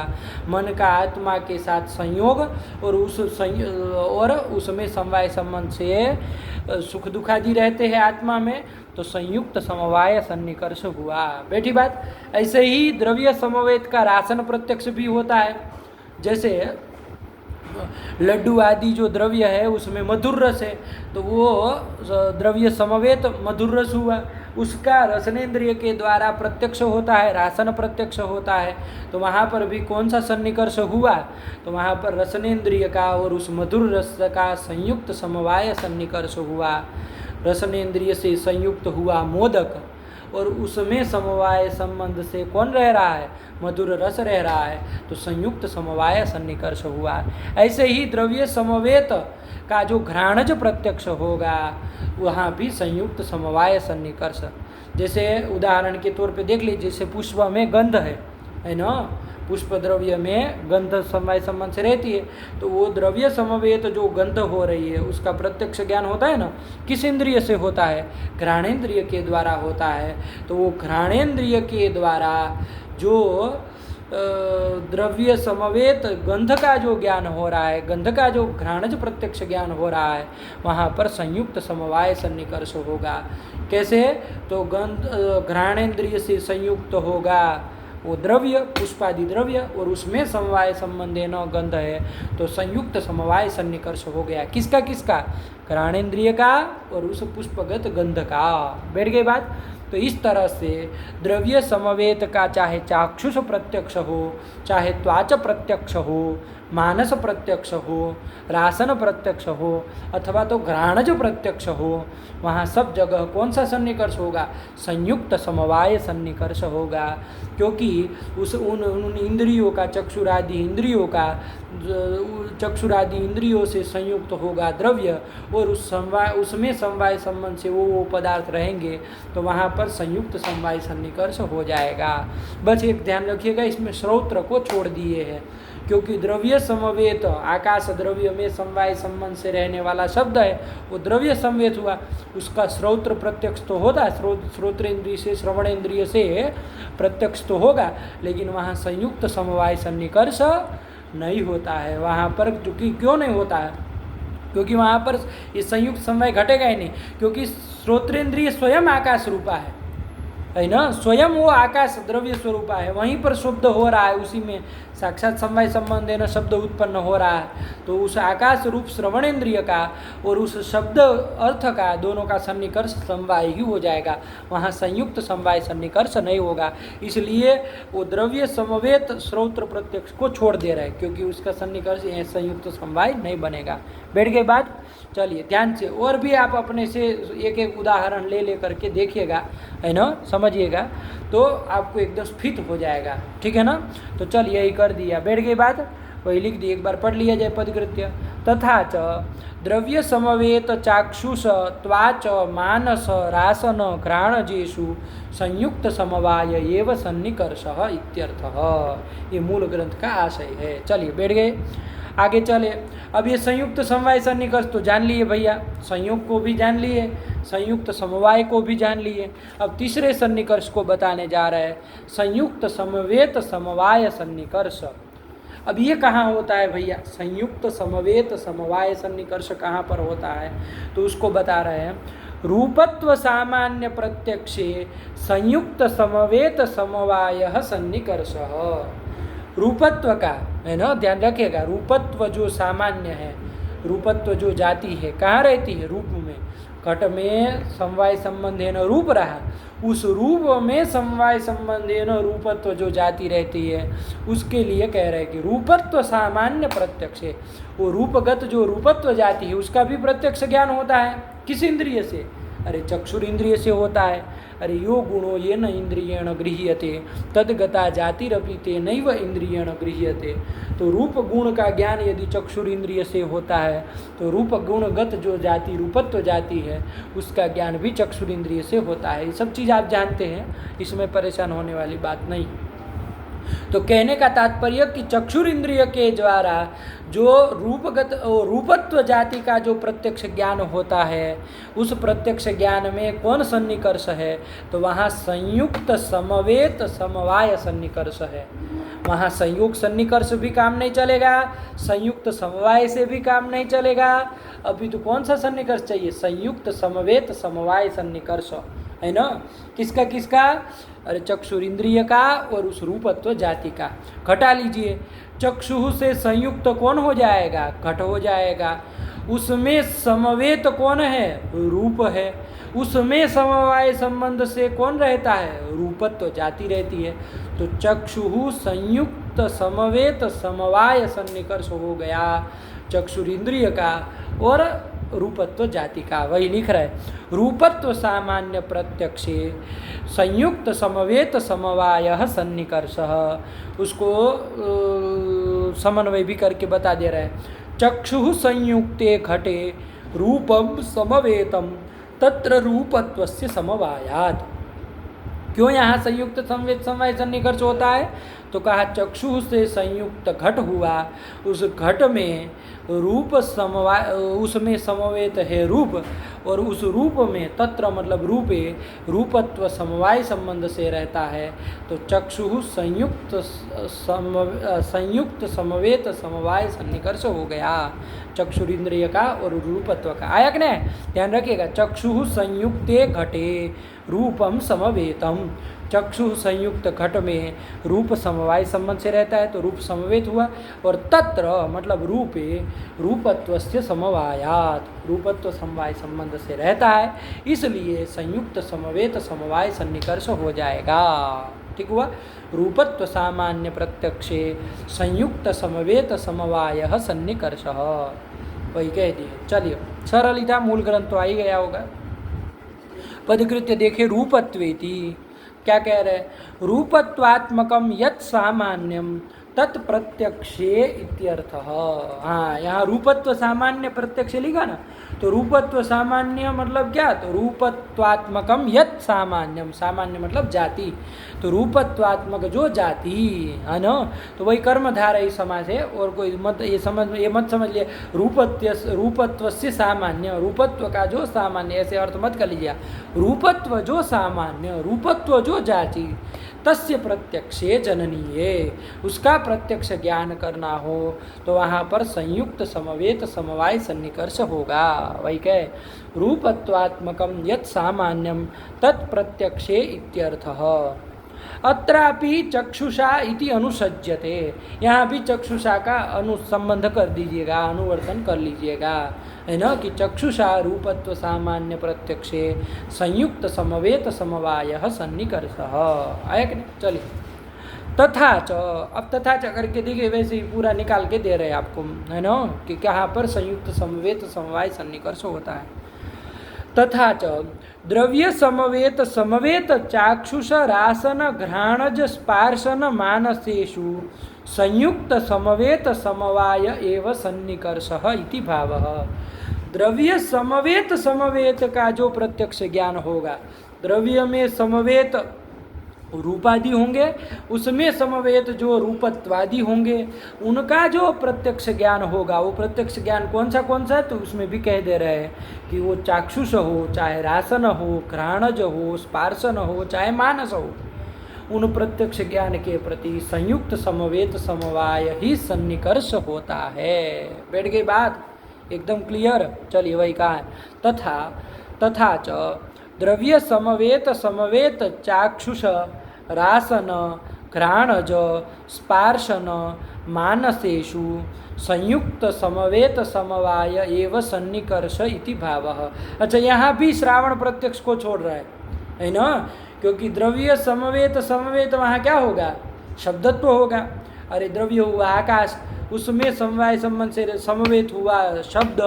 मन का आत्मा के साथ संयोग और उसमें समवाय संबंध से सुख दुखादि रहते हैं आत्मा में, तो संयुक्त समवाय सन्निकर्ष हुआ। बैठी बात। ऐसे ही द्रव्य समवेत का रासन प्रत्यक्ष भी होता है। जैसे लड्डू आदि जो द्रव्य है उसमें मधुर रस है, तो वो द्रव्य समवेत मधुर रस हुआ, उसका रसनेन्द्रिय के द्वारा प्रत्यक्ष होता है, रासन प्रत्यक्ष होता है। तो वहाँ पर भी कौन सा सन्निकर्ष हुआ? तो वहाँ पर रसनेन्द्रिय का और उस मधुर रस का संयुक्त समवाय सन्निकर्ष हुआ। रसनेन्द्रिय से संयुक्त हुआ मोदक, और उसमें समवाय संबंध से कौन रह रहा है? मधुर रस रह रहा है, तो संयुक्त समवाय सन्निकर्ष हुआ। ऐसे ही द्रव्य समवेत का जो घ्राणज प्रत्यक्ष होगा, वहाँ भी संयुक्त समवाय सन्निकर्ष। जैसे उदाहरण के तौर पे देख लीजिए, जैसे पुष्प में गंध है ना, पुष्प द्रव्य में गंध समवाय संबंध से रहती है, तो वो द्रव्य समवेत जो गंध हो रही है उसका प्रत्यक्ष ज्ञान होता है ना, किस इंद्रिय से होता है? घ्राणेन्द्रिय के द्वारा होता है। तो वो घ्राणेन्द्रिय के द्वारा जो द्रव्य समवेत गंध का जो ज्ञान हो रहा है, गंध का जो घ्राणज प्रत्यक्ष ज्ञान हो रहा है, वहाँ पर संयुक्त समवाय सन्निकर्ष होगा। कैसे? तो गंध घ्राणेन्द्रिय से संयुक्त होगा वो द्रव्य, पुष्पादि द्रव्य, और उसमें समवाय संबंधे न गंध है, तो संयुक्त समवाय सन्निकर्ष हो गया। किसका किसका? घ्राणेन्द्रिय का और उस पुष्पगत गंध का। बैठ गई बात। तो इस तरह से द्रव्य समवेत का चाहे चाक्षुष प्रत्यक्ष हो, चाहे त्वाच प्रत्यक्ष हो, मानस प्रत्यक्ष हो, रासन प्रत्यक्ष हो, अथवा तो घ्राणज प्रत्यक्ष हो, वहाँ सब जगह कौन सा सन्निकर्ष होगा? संयुक्त समवाय सन्निकर्ष होगा। क्योंकि उन इंद्रियों का, चक्षुरादि इंद्रियों का, चक्षुरादि इंद्रियों से संयुक्त होगा द्रव्य, और उसमें समवाय संबंध से वो पदार्थ रहेंगे, तो वहाँ पर संयुक्त समवाय सन्निकर्ष हो जाएगा। बस एक ध्यान रखिएगा, इसमें श्रोत्र को छोड़ दिए हैं, क्योंकि द्रव्य समवेत आकाश द्रव्य में समवाय संबंध से रहने वाला शब्द है, वो द्रव्य समवेत हुआ, उसका श्रोत्र प्रत्यक्ष तो होता है, श्रोत्रेंद्रिय से, श्रवणेन्द्रिय से प्रत्यक्ष तो होगा, लेकिन वहाँ संयुक्त समवाय सन्निकर्ष नहीं होता है। वहाँ पर क्यों नहीं होता है? क्योंकि वहाँ पर ये संयुक्त समवाय घटेगा ही नहीं, क्योंकि श्रोत्रेंद्रिय स्वयं आकाश रूपा है ना, स्वयं वो आकाश द्रव्य स्वरूपा है, वहीं पर शब्द हो रहा है, उसी में साक्षात समवाय संबंध है ना, शब्द उत्पन्न हो रहा है। तो उस आकाश रूप श्रवणेन्द्रिय का और उस शब्द अर्थ का, दोनों का सन्निकर्ष समवाय ही हो जाएगा, वहाँ संयुक्त समवाय सन्निकर्ष नहीं होगा। इसलिए वो द्रव्य समवेत श्रोत्र प्रत्यक्ष को छोड़ दे रहा है, क्योंकि उसका सन्निकर्ष संयुक्त समवाय नहीं बनेगा। बैठ गई बात। चलिए ध्यान से और भी आप अपने से एक एक उदाहरण ले करके देखिएगा, है ना, समझिएगा, तो आपको एकदम फिट हो जाएगा। ठीक है ना। तो चलिए यही कर दिया। बैठ गई बात। वही लिख दी, एक बार पढ़ लिया जाए पदकृत्य। तथा च द्रव्य समवेत चाक्षुष त्वाच मानस रासन घ्राणजेषु संयुक्त समवाय एव सन्निकर्षः इत्यर्थः। ये मूल ग्रंथ का आशय है। चलिए बैठ गए। आगे चले। अब ये संयुक्त समवाय सन्निकर्ष तो जान लिए भैया, संयुक्त को भी जान लिए, संयुक्त समवाय को भी जान लिए। अब तीसरे सन्निकर्ष को बताने जा रहे हैं, संयुक्त समवेत समवाय सन्निकर्ष। अब ये कहाँ होता है भैया, संयुक्त समवेत समवाय सन्निकर्ष कहाँ पर होता है, तो उसको बता रहे हैं। रूपत्व सामान्य प्रत्यक्षे संयुक्त समवेत समवाय सन्निकर्ष। रूपत्व का है ना, ध्यान रखिएगा, रूपत्व जो सामान्य है, रूपत्व जो जाति है कहाँ रहती है, रूप में। घट में समवाय संबंधेन रूप रहा, उस रूप में समवाय संबंधेन रूपत्व जो जाति रहती है उसके लिए कह रहे हैं कि रूपत्व सामान्य प्रत्यक्ष है। वो रूपगत जो रूपत्व जाति है उसका भी प्रत्यक्ष ज्ञान होता है। किस इंद्रिय से, अरे चक्षुर इंद्रिय से होता है। अरे यो गुणो ये न इंद्रियेण गृह्यते तद्गता जातिरपि ते नैव इंद्रियेण गृह्यते। तो रूप गुण का ज्ञान यदि चक्षुर इंद्रिय से होता है तो रूप गुणगत जो जाति रूपत्व जाति है उसका ज्ञान भी चक्षुर इंद्रिय से होता है। ये सब चीज़ आप जानते हैं, इसमें परेशान होने वाली बात नहीं। तो कहने का तात्पर्य कि चक्षुर इंद्रिय के द्वारा जो रूपत्व जाति का जो प्रत्यक्ष ज्ञान होता है उस प्रत्यक्ष ज्ञान में कौन सन्निकर्ष है, तो वहाँ संयुक्त समवेत समवाय सन्निकर्ष है। वहाँ संयुक्त सन्निकर्ष भी काम नहीं चलेगा, संयुक्त समवाय से भी काम नहीं चलेगा। अभी तो कौन सा सन्निकर्ष चाहिए, संयुक्त समवेत समवाय सन्निकर्ष, है ना। किसका किसका, अरे चक्षुर इंद्रिय का और उस रूपत्व जाति का। घटा लीजिए, चक्षु से संयुक्त कौन हो जाएगा, घट हो जाएगा। उसमें समवेत कौन है, रूप है। उसमें समवाय संबंध से कौन रहता है, रूपत्व जाति रहती है। तो चक्षु संयुक्त समवेत समवाय सन्निकर्ष हो गया चक्षुर इंद्रिय का और रूपत्व जाति का। वही लिख रहा है, रूपत्व सामान्य प्रत्यक्षे संयुक्त समवेत समवाय सन्निकर्ष। उसको समन्वय भी करके बता दे रहा है। चक्षु संयुक्ते घटे रूपम समवेतम तत्र रूपत्वस्य समवायात्। क्यों यहाँ संयुक्त समवेत समवाय सन्निकर्ष होता है, तो कहा चक्षु से संयुक्त घट हुआ, उस घट में रूप समवाय, उसमें समवेत है रूप, और उस रूप में तत्र मतलब रूपे रूपत्व समवाय संबंध से रहता है। तो चक्षु संयुक्त समवेत समवाय सन्निकर्ष हो गया चक्षुर इंद्रिय का और रूपत्व का। आया कि नहीं, ध्यान रखिएगा। चक्षु संयुक्ते घटे रूपम समवेतम, चक्षु संयुक्त घट में रूप समवाय संबंध से रहता है तो रूप समवेत हुआ, और तत्र मतलब रूपे रूपत्वस्य समवायात्, रूपत्व समवाय संबंध से रहता है, इसलिए संयुक्त समवेत समवाय सन्निकर्ष हो जाएगा। ठीक हुआ, रूपत्व सामान्य प्रत्यक्षे संयुक्त समवेत समवाय सन्निकर्ष, वही कह दिए। चलिए, सरल था, मूल ग्रंथ तो आ ही गया होगा। पदकृत्य देखे, रूपत्वेति क्या कह रहे हैं, रूपत्वात्मकम यत् सामान्यम तत्प्रत्यक्षे इत्यर्थः। हाँ, यहाँ रूपत्व सामान्य प्रत्यक्ष लिखा ना, तो रूपत्व सामान्य मतलब क्या, तो रूपत्वात्मकम यत् सामान्यम, सामान्य मतलब जाति, तो रूपत्वात्मक जो जाति है ना, तो वही कर्मधारय समास है। और कोई मत ये मत समझ लिए रूपत्व से सामान्य, रूपत्व का जो सामान्य, ऐसे अर्थ मत कर लीजिए। रूपत्व जो सामान्य, रूपत्व जो जाति, तस्य प्रत्यक्षे जननीय, उसका प्रत्यक्ष ज्ञान करना हो तो वहाँ पर संयुक्त समवेत समवाय सन्निकर्ष होगा। वही कहे, रूपत्वात्मकम यत् सामान्यम तत्प्रत्यक्षे इत्यर्थः। अत्रापि चक्षुषा इति अनुसज्यते, यहाँ भी चक्षुषा का अनुसंबंध कर दीजिएगा, अनुवर्तन कर लीजिएगा, है ना, कि चक्षुषा रूपत्व सामान्य प्रत्यक्षे संयुक्त समवेत समवाय सन्निकर्ष। आया कि नहीं, चलिए। तथा च, अब तथा च करके देखिए, वैसे ही पूरा निकाल के दे रहे हैं आपको, है ना, कि कहाँ पर संयुक्त समवेत समवाय सन्निकर्ष होता है। तथा च द्रव्य समवेत समवेत चाक्षुष रासन घ्राणज स्पार्शन मानसेषु संयुक्त समवेत समवाय एव सन्निकर्षः इति भावः। द्रव्य समवेत समवेत का जो प्रत्यक्ष ज्ञान होगा, द्रव्य में समवेत रूपादि होंगे, उसमें समवेत जो रूपत्वादि होंगे, उनका जो प्रत्यक्ष ज्ञान होगा, वो प्रत्यक्ष ज्ञान कौन सा है, तो उसमें भी कह दे रहे हैं कि वो चाक्षुष हो, चाहे रासन हो, घ्राणज हो, स्पार्शन हो, चाहे मानस हो, उन प्रत्यक्ष ज्ञान के प्रति संयुक्त समवेत समवाय ही सन्निकर्ष होता है। बैठ गई बात, एकदम क्लियर। चलिए वही कहा है, तथा च द्रव्य समवेत समवेत चाक्षुष रासन घ्राणज स्पार्शन मानसेषु संयुक्त समवेत समवाय एवं सन्निकर्ष इति भावः। अच्छा, यहाँ भी श्रावण प्रत्यक्ष को छोड़ रहा है ना, क्योंकि द्रव्य समवेत समवेत वहाँ क्या होगा, शब्दत्व होगा। अरे द्रव्य हुआ आकाश, उसमें समवाय संबंध से समवेत हुआ शब्द,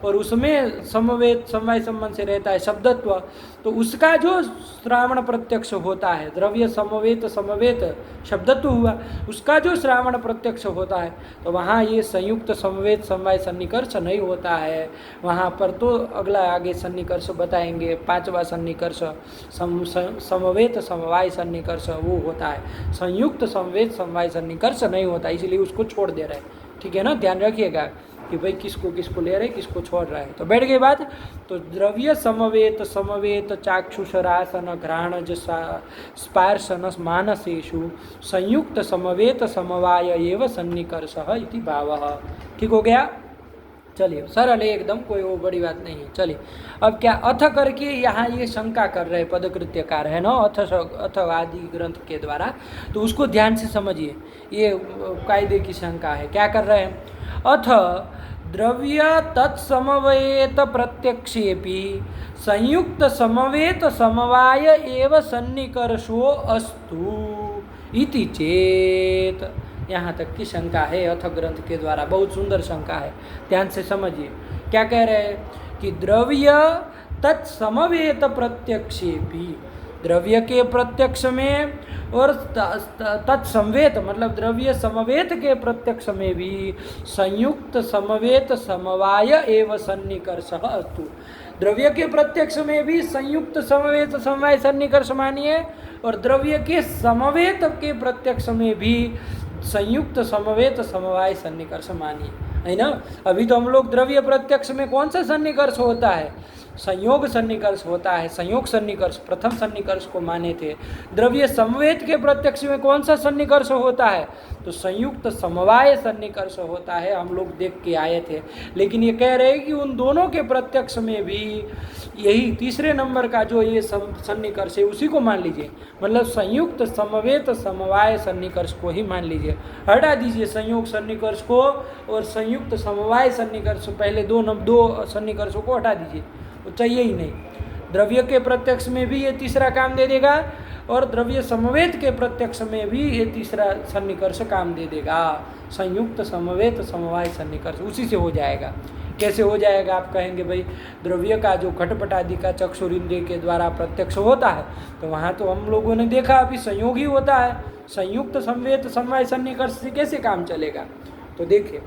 और उसमें समवेत समवाय संबंध से रहता है शब्दत्व, तो उसका जो श्रावण प्रत्यक्ष होता है, द्रव्य समवेत समवेत शब्दत्व हुआ, उसका जो श्रावण प्रत्यक्ष होता है, तो वहाँ ये संयुक्त समवेत समवाय सन्निकर्ष नहीं होता है। वहाँ पर तो अगला आगे सन्निकर्ष बताएंगे, पांचवा सन्निकर्ष समवेत समवाय सन्निकर्ष वो होता है, संयुक्त समवेत समवाय सन्निकर्ष नहीं होता, इसलिए उसको छोड़ दे रहे हैं। ठीक है ना, ध्यान रखिएगा कि भाई किसको ले रहे, किसको छोड़ रहा है। तो बैठ गई बात। तो द्रव्य समवेत समवेत चाक्षुष रासन घ्राणज स्पार्शन मानसेषु संयुक्त समवेत समवाय एवं सन्निकर्षः इति भावः। ठीक हो गया। चलिए, सरल है एकदम, कोई वो बड़ी बात नहीं है। चलिए अब क्या अथ करके यहाँ ये शंका कर रहे पदकृत्यकार है ना, अथ आदि ग्रंथ के द्वारा, तो उसको ध्यान से समझिए। ये कायदे की शंका है। क्या कर रहे हैं, अथ द्रव्य तत्समवेत प्रत्यक्षेपि संयुक्त समवेत समवाय एव सन्निकर्षो अस्तु इति चेत। यहाँ तक की शंका है अथ ग्रंथ के द्वारा, बहुत सुंदर शंका है, ध्यान से समझिए। क्या कह रहे हैं कि द्रव्य तत्समवेत प्रत्यक्षेपि, द्रव्य के प्रत्यक्ष में और तत्समवेत मतलब द्रव्य समवेत के प्रत्यक्ष में भी संयुक्त समवेत समवाय एवं सन्निकर्ष अस्तु। द्रव्य के प्रत्यक्ष में भी संयुक्त समवेत समवाय सन्निकर्ष मानिए, और द्रव्य के समवेत के प्रत्यक्ष में भी संयुक्त समवेत समवाय सन्निकर्ष मानिए, है ना। अभी तो हम लोग द्रव्य प्रत्यक्ष में कौन सा सन्निकर्ष होता है, संयोग सन्निकर्ष होता है, संयोग सन्निकर्ष प्रथम सन्निकर्ष को माने थे। द्रव्य समवेत के प्रत्यक्ष में कौन सा सन्निकर्ष होता है, तो संयुक्त समवाय सन्निकर्ष होता है, हम लोग देख के आए थे। लेकिन ये कह रहे हैं कि उन दोनों के प्रत्यक्ष में भी यही तीसरे नंबर का जो ये सन्निकर्ष है उसी को मान लीजिए, मतलब संयुक्त समवेत समवाय सन्निकर्ष को ही मान लीजिए। हटा दीजिए संयोग सन्निकर्ष को और संयुक्त समवाय सन्निकर्ष, पहले दो सन्निकर्षों को हटा दीजिए, वो चाहिए ही नहीं। द्रव्य के प्रत्यक्ष में भी ये तीसरा काम दे देगा, और द्रव्य समवेत के प्रत्यक्ष में भी ये तीसरा सन्निकर्ष काम दे देगा। संयुक्त समवेत समवाय सन्निकर्ष उसी से हो जाएगा। कैसे हो जाएगा, आप कहेंगे भाई द्रव्य का जो घटपट आदि का चक्षुरिंद्रिय के द्वारा प्रत्यक्ष होता है, तो वहाँ तो हम लोगों ने देखा अभी संयोग ही होता है, संयुक्त समवेत समवाय सन्निकर्ष से कैसे काम चलेगा। तो देखिए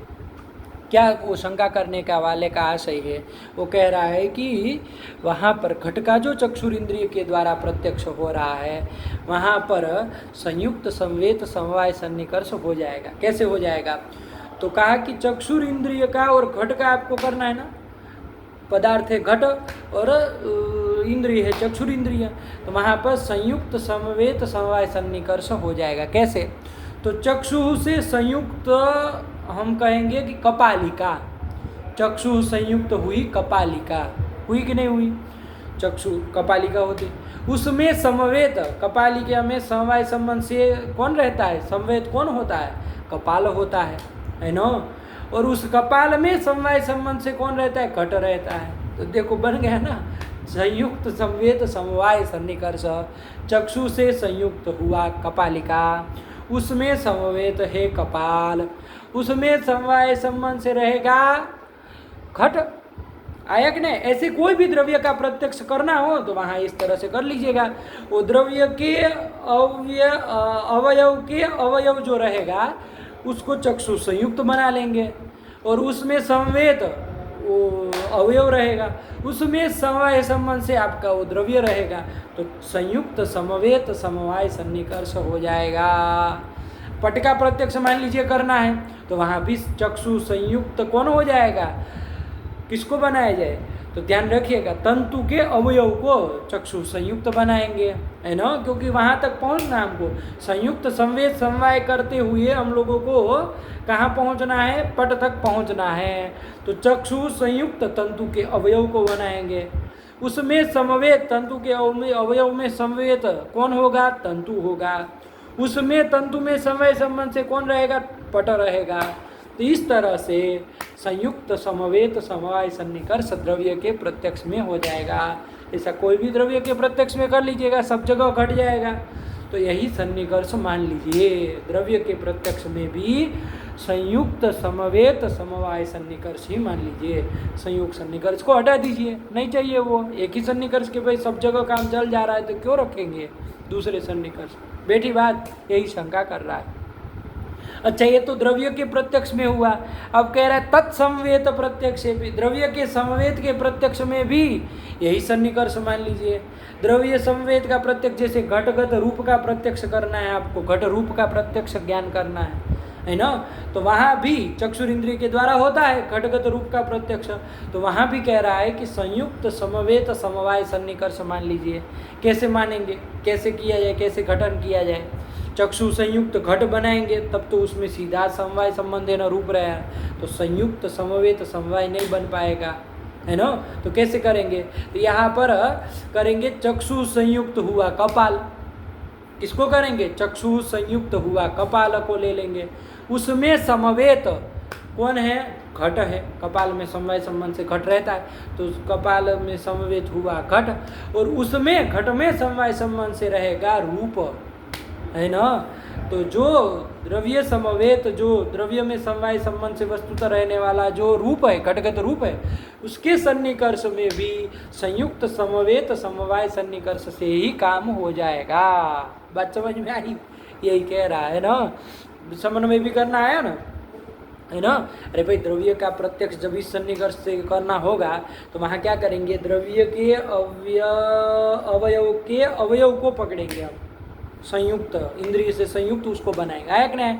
क्या वो शंका करने का वाले का आशय है, वो कह रहा है कि वहाँ पर घट का जो चक्षुरिंद्रिय के द्वारा प्रत्यक्ष हो रहा है, वहाँ पर संयुक्त समवेत समवाय सन्निकर्ष हो जाएगा। कैसे हो जाएगा, तो कहा कि चक्षुरिंद्रिय का और घट का आपको करना है ना, पदार्थ है घट और इंद्रिय है चक्षुरिंद्रिय, तो वहाँ पर संयुक्त समवेत समवाय सन्निकर्ष हो जाएगा। कैसे, तो चक्षु से संयुक्त हम कहेंगे कि कपालिका, चक्षु संयुक्त हुई कपालिका, हुई कि नहीं हुई, चक्षु कपालिका होती, उसमें समवेत कपालिका में समवाय संबंध से कौन रहता है, समवेत कौन होता है, कपाल होता है ना। और उस कपाल में समवाय संबंध से कौन रहता है, घट रहता है। तो देखो बन गया ना संयुक्त समवेत समवाय सन्निकर्ष। चक्षु से संयुक्त हुआ कपालिका, उसमें समवेत है कपाल, उसमें समवाय संबंध से रहेगा घट। आया कि नहीं। ऐसे कोई भी द्रव्य का प्रत्यक्ष करना हो तो वहाँ इस तरह से कर लीजिएगा। वो द्रव्य के अवयव के अवयव जो रहेगा उसको चक्षु संयुक्त बना लेंगे, और उसमें समवेत वो अवयव रहेगा, उसमें समवाय संबंध से आपका वो द्रव्य रहेगा, तो संयुक्त समवेत समवाय सन्निकर्ष हो जाएगा। पट का प्रत्यक्ष मान लीजिए करना है तो वहाँ भी चक्षु संयुक्त कौन हो जाएगा, किसको बनाया जाए, तो ध्यान रखिएगा तंतु के अवयव को चक्षु संयुक्त बनाएंगे, है ना, क्योंकि वहाँ तक पहुँचना हमको। संयुक्त संवेद समवाय करते हुए हम लोगों को कहाँ पहुँचना है, पट तक पहुँचना है। तो चक्षु संयुक्त तंतु के अवयव को बनाएंगे, उसमें समवेत तंतु के अवयव में समवेत कौन होगा, तंतु होगा, उसमें तंतु में समवाय संबंध से कौन रहेगा, पट रहेगा। तो इस तरह से संयुक्त समवेत समवाय सन्निकर्ष द्रव्य के प्रत्यक्ष में हो जाएगा। ऐसा कोई भी द्रव्य के प्रत्यक्ष में कर लीजिएगा, सब जगह घट जाएगा। तो यही सन्निकर्ष मान लीजिए, द्रव्य के प्रत्यक्ष में भी संयुक्त समवेत समवाय सन्निकर्ष ही मान लीजिए। संयुक्त सन्निकर्ष को हटा दीजिए, नहीं चाहिए वो, एक ही सन्निकर्ष के भाई सब जगह काम चल जा रहा है तो क्यों रखेंगे दूसरे सन्निकर्ष। बेटी बात यही शंका कर रहा है। अच्छा, ये तो द्रव्य के प्रत्यक्ष में हुआ। अब कह रहा है तत्समवेत प्रत्यक्ष भी, द्रव्य के समवेत के प्रत्यक्ष में भी यही सन्निकर्ष मान लीजिए। द्रव्य समवेत का प्रत्यक्ष, जैसे घटगत रूप का प्रत्यक्ष करना है आपको, घट रूप का प्रत्यक्ष ज्ञान करना है ना, तो वहाँ भी चक्षुर इंद्रिय के द्वारा होता है घटगत रूप का प्रत्यक्ष। तो वहाँ भी कह रहा है कि संयुक्त समवेत समवाय सन्निकर्ष मान लीजिए। कैसे मानेंगे, कैसे किया जाए, कैसे घटन किया जाए। चक्षु संयुक्त घट बनाएंगे तब तो उसमें सीधा समवाय संबंध है ना, रूप रहा, तो संयुक्त समवेत समवाय नहीं बन पाएगा, है ना। तो कैसे करेंगे, तो यहाँ पर करेंगे चक्षु संयुक्त हुआ कपाल। किसको करेंगे, चक्षु संयुक्त हुआ कपाल को ले लेंगे, उसमें समवेत कौन है, घट है। कपाल में समवाय संबंध से घट रहता है, तो कपाल में समवेत हुआ घट, और उसमें घट में समवाय संबंध से रहेगा रूप, है ना। तो जो द्रव्य समवेत, जो द्रव्य में समवाय संबंध से वस्तुतः रहने वाला जो रूप है, घटगत रूप है, उसके सन्निकर्ष में भी संयुक्त समवेत समवाय सन्निकर्ष से ही काम हो जाएगा। बात समझ में आई, यही कह रहा है ना। समन्वय भी करना आया ना, है ना। अरे भाई, द्रव्य का प्रत्यक्ष जब इस सन्निकर्ष से करना होगा तो वहाँ क्या करेंगे, द्रव्य के अवयव को पकड़ेंगे हम, संयुक्त इंद्रिय से संयुक्त उसको बनाएगा, है कि नहीं।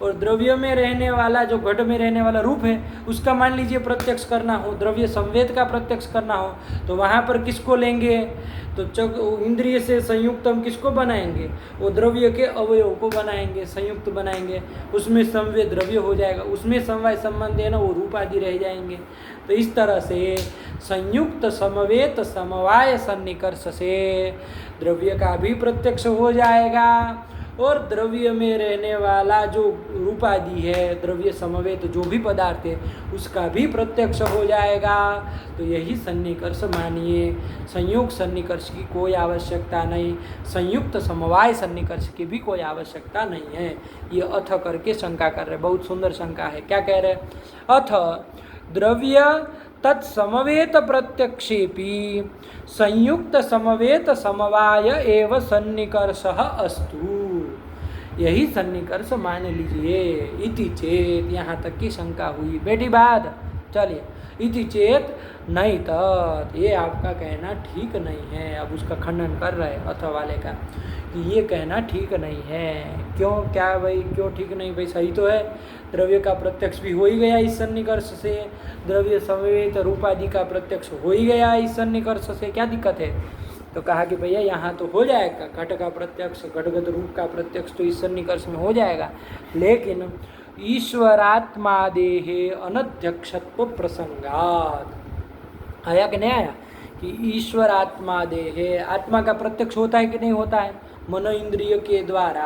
और द्रव्य में रहने वाला, जो घट में रहने वाला रूप है, उसका मान लीजिए प्रत्यक्ष करना हो, द्रव्य संवेद का प्रत्यक्ष करना हो, तो वहाँ पर किसको लेंगे, तो इंद्रिय से संयुक्त हम किसको बनाएंगे, वो द्रव्य के अवयव को बनाएंगे, संयुक्त बनाएंगे, उसमें संवेद द्रव्य हो जाएगा, उसमें समवाय संबंध है ना, वो रूप आदि रह जाएंगे। तो इस तरह से संयुक्त समवेत समवाय सन्निकर्ष से द्रव्य का भी प्रत्यक्ष हो जाएगा, और द्रव्य में रहने वाला जो रूप आदि है, द्रव्य समवेत जो भी पदार्थ है, उसका भी प्रत्यक्ष हो जाएगा। तो यही सन्निकर्ष मानिए, संयुक्त सन्निकर्ष की कोई आवश्यकता नहीं, संयुक्त समवाय सन्निकर्ष की भी कोई आवश्यकता नहीं है। ये अथ करके शंका कर रहे, बहुत सुंदर शंका है। क्या कह रहे, अथ द्रव्य तत्समवेत प्रत्यक्षेपि संयुक्त समवेत समवाय एव सन्निकर्षः अस्तु। यही सन्निकर्ष मान लीजिए। इति चेत, यहाँ तक की शंका हुई। बेटी बात, चलिए। इति चेत नहीं तत्, ये आपका कहना ठीक नहीं है। अब उसका खंडन कर रहे अथ वाले का कि ये कहना ठीक नहीं है। क्यों, क्या भाई, क्यों ठीक नहीं भाई, सही तो है। द्रव्य का प्रत्यक्ष भी हो ही गया इस सन्निकर्ष से, द्रव्य समवेत रूप आदि का प्रत्यक्ष हो ही गया इस सन्निकर्ष से, क्या दिक्कत है। तो कहा कि भैया यहाँ तो हो जाएगा, घट का प्रत्यक्ष, घटगत रूप का प्रत्यक्ष तो इस सन्निकर्ष में हो जाएगा, लेकिन ईश्वरात्मादेहे अनध्यक्षत्व प्रसंगात, आया कि नहीं आया, कि ईश्वर आत्मा देहे, आत्मा का प्रत्यक्ष होता है कि नहीं होता है, मन इंद्रिय के द्वारा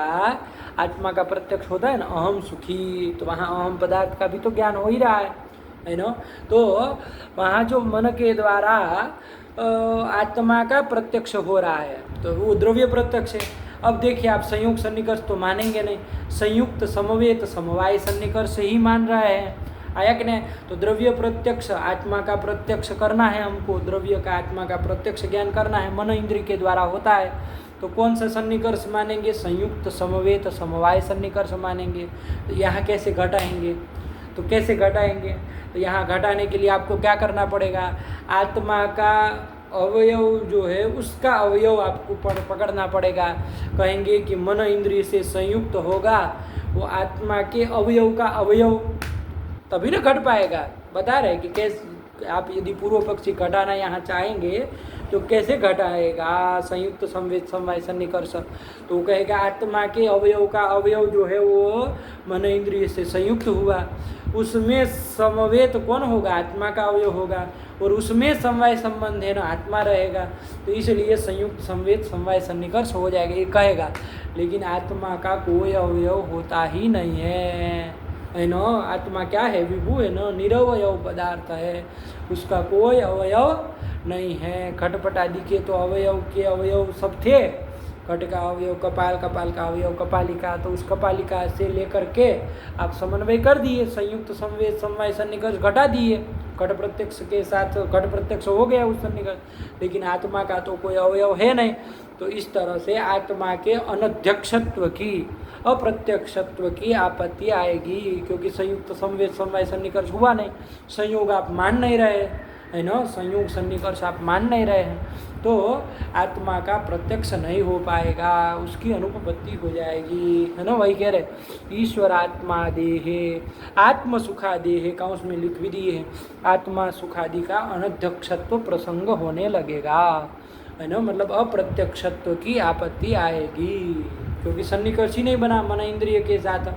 आत्मा का प्रत्यक्ष होता है ना, अहम सुखी, तो वहाँ अहम पदार्थ का भी तो ज्ञान हो ही रहा है ना। तो वहाँ जो मन के द्वारा आत्मा का प्रत्यक्ष हो रहा है, तो वो द्रव्य प्रत्यक्ष है। अब देखिए आप, संयुक्त सन्निकर्ष तो मानेंगे नहीं, संयुक्त समवेत समवाय सन्निकर्ष ही मान रहा है, आया कि नहीं। तो द्रव्य प्रत्यक्ष, आत्मा का प्रत्यक्ष करना है हमको, द्रव्य का आत्मा का प्रत्यक्ष ज्ञान करना है, मन इंद्रिय के द्वारा होता है। तो कौन सा सन्निकर्ष मानेंगे, संयुक्त समवेत समवाय सन्निकर्ष मानेंगे। तो यहाँ कैसे घटाएंगे, तो कैसे घटाएंगे? तो यहाँ घटाने के लिए आपको क्या करना पड़ेगा? आत्मा का अवयव जो है उसका अवयव आपको पकड़ना पड़ेगा। कहेंगे कि मन इंद्रिय से संयुक्त होगा वो आत्मा के अवयव का अवयव, तभी ना घट पाएगा। बता रहे कि कैसे आप यदि पूर्व पक्षी घटाना यहाँ चाहेंगे तो कैसे घटाएगा संयुक्त संवेद समवाय सन्निकर्ष? तो कहेगा आत्मा के अवयव का अवयव जो है वो मन इंद्रिय से संयुक्त हुआ, उसमें समवेत कौन होगा? आत्मा का अवयव होगा, और उसमें समवाय संबंध है ना, आत्मा रहेगा, तो इसलिए संयुक्त संवेद समवाय सन्निकर्ष हो जाएगा, ये कहेगा। लेकिन आत्मा का कोई अवयव होता ही नहीं है ना। आत्मा क्या है? विभु है ना, निरवयव पदार्थ है, उसका कोई अवयव नहीं है। घटपट आदि के तो अवयव सब थे। घट का अवयव कपाल, कपाल का अवयव कपालिका, तो उस कपालिका से लेकर के आप समन्वय कर दिए, संयुक्त संवेद समवाय सन्निकर्ष घटा दिए, घट प्रत्यक्ष के साथ घट प्रत्यक्ष हो गया उस सन्निकर्ष। लेकिन आत्मा का तो कोई अवयव है नहीं, तो इस तरह से आत्मा के अनध्यक्षत्व की, अप्रत्यक्षत्व की आपत्ति आएगी, क्योंकि संयुक्त संवेद समवाय सन्निकर्ष हुआ नहीं, संयोग आप मान नहीं रहे है ना, संयोग सन्निकर्ष आप मान नहीं रहे हैं, तो आत्मा का प्रत्यक्ष नहीं हो पाएगा, उसकी अनुपपत्ति हो जाएगी, है ना। वही कह रहे ईश्वर आत्मा देहे आत्म सुखादेहे का उसमें लिख भी दिए है, आत्मा सुखादि का अनध्यक्षत्व प्रसंग होने लगेगा, है ना। मतलब अप्रत्यक्षत्व की आपत्ति आएगी, क्योंकि सन्निकर्ष ही नहीं बना मन इंद्रिय के साथ,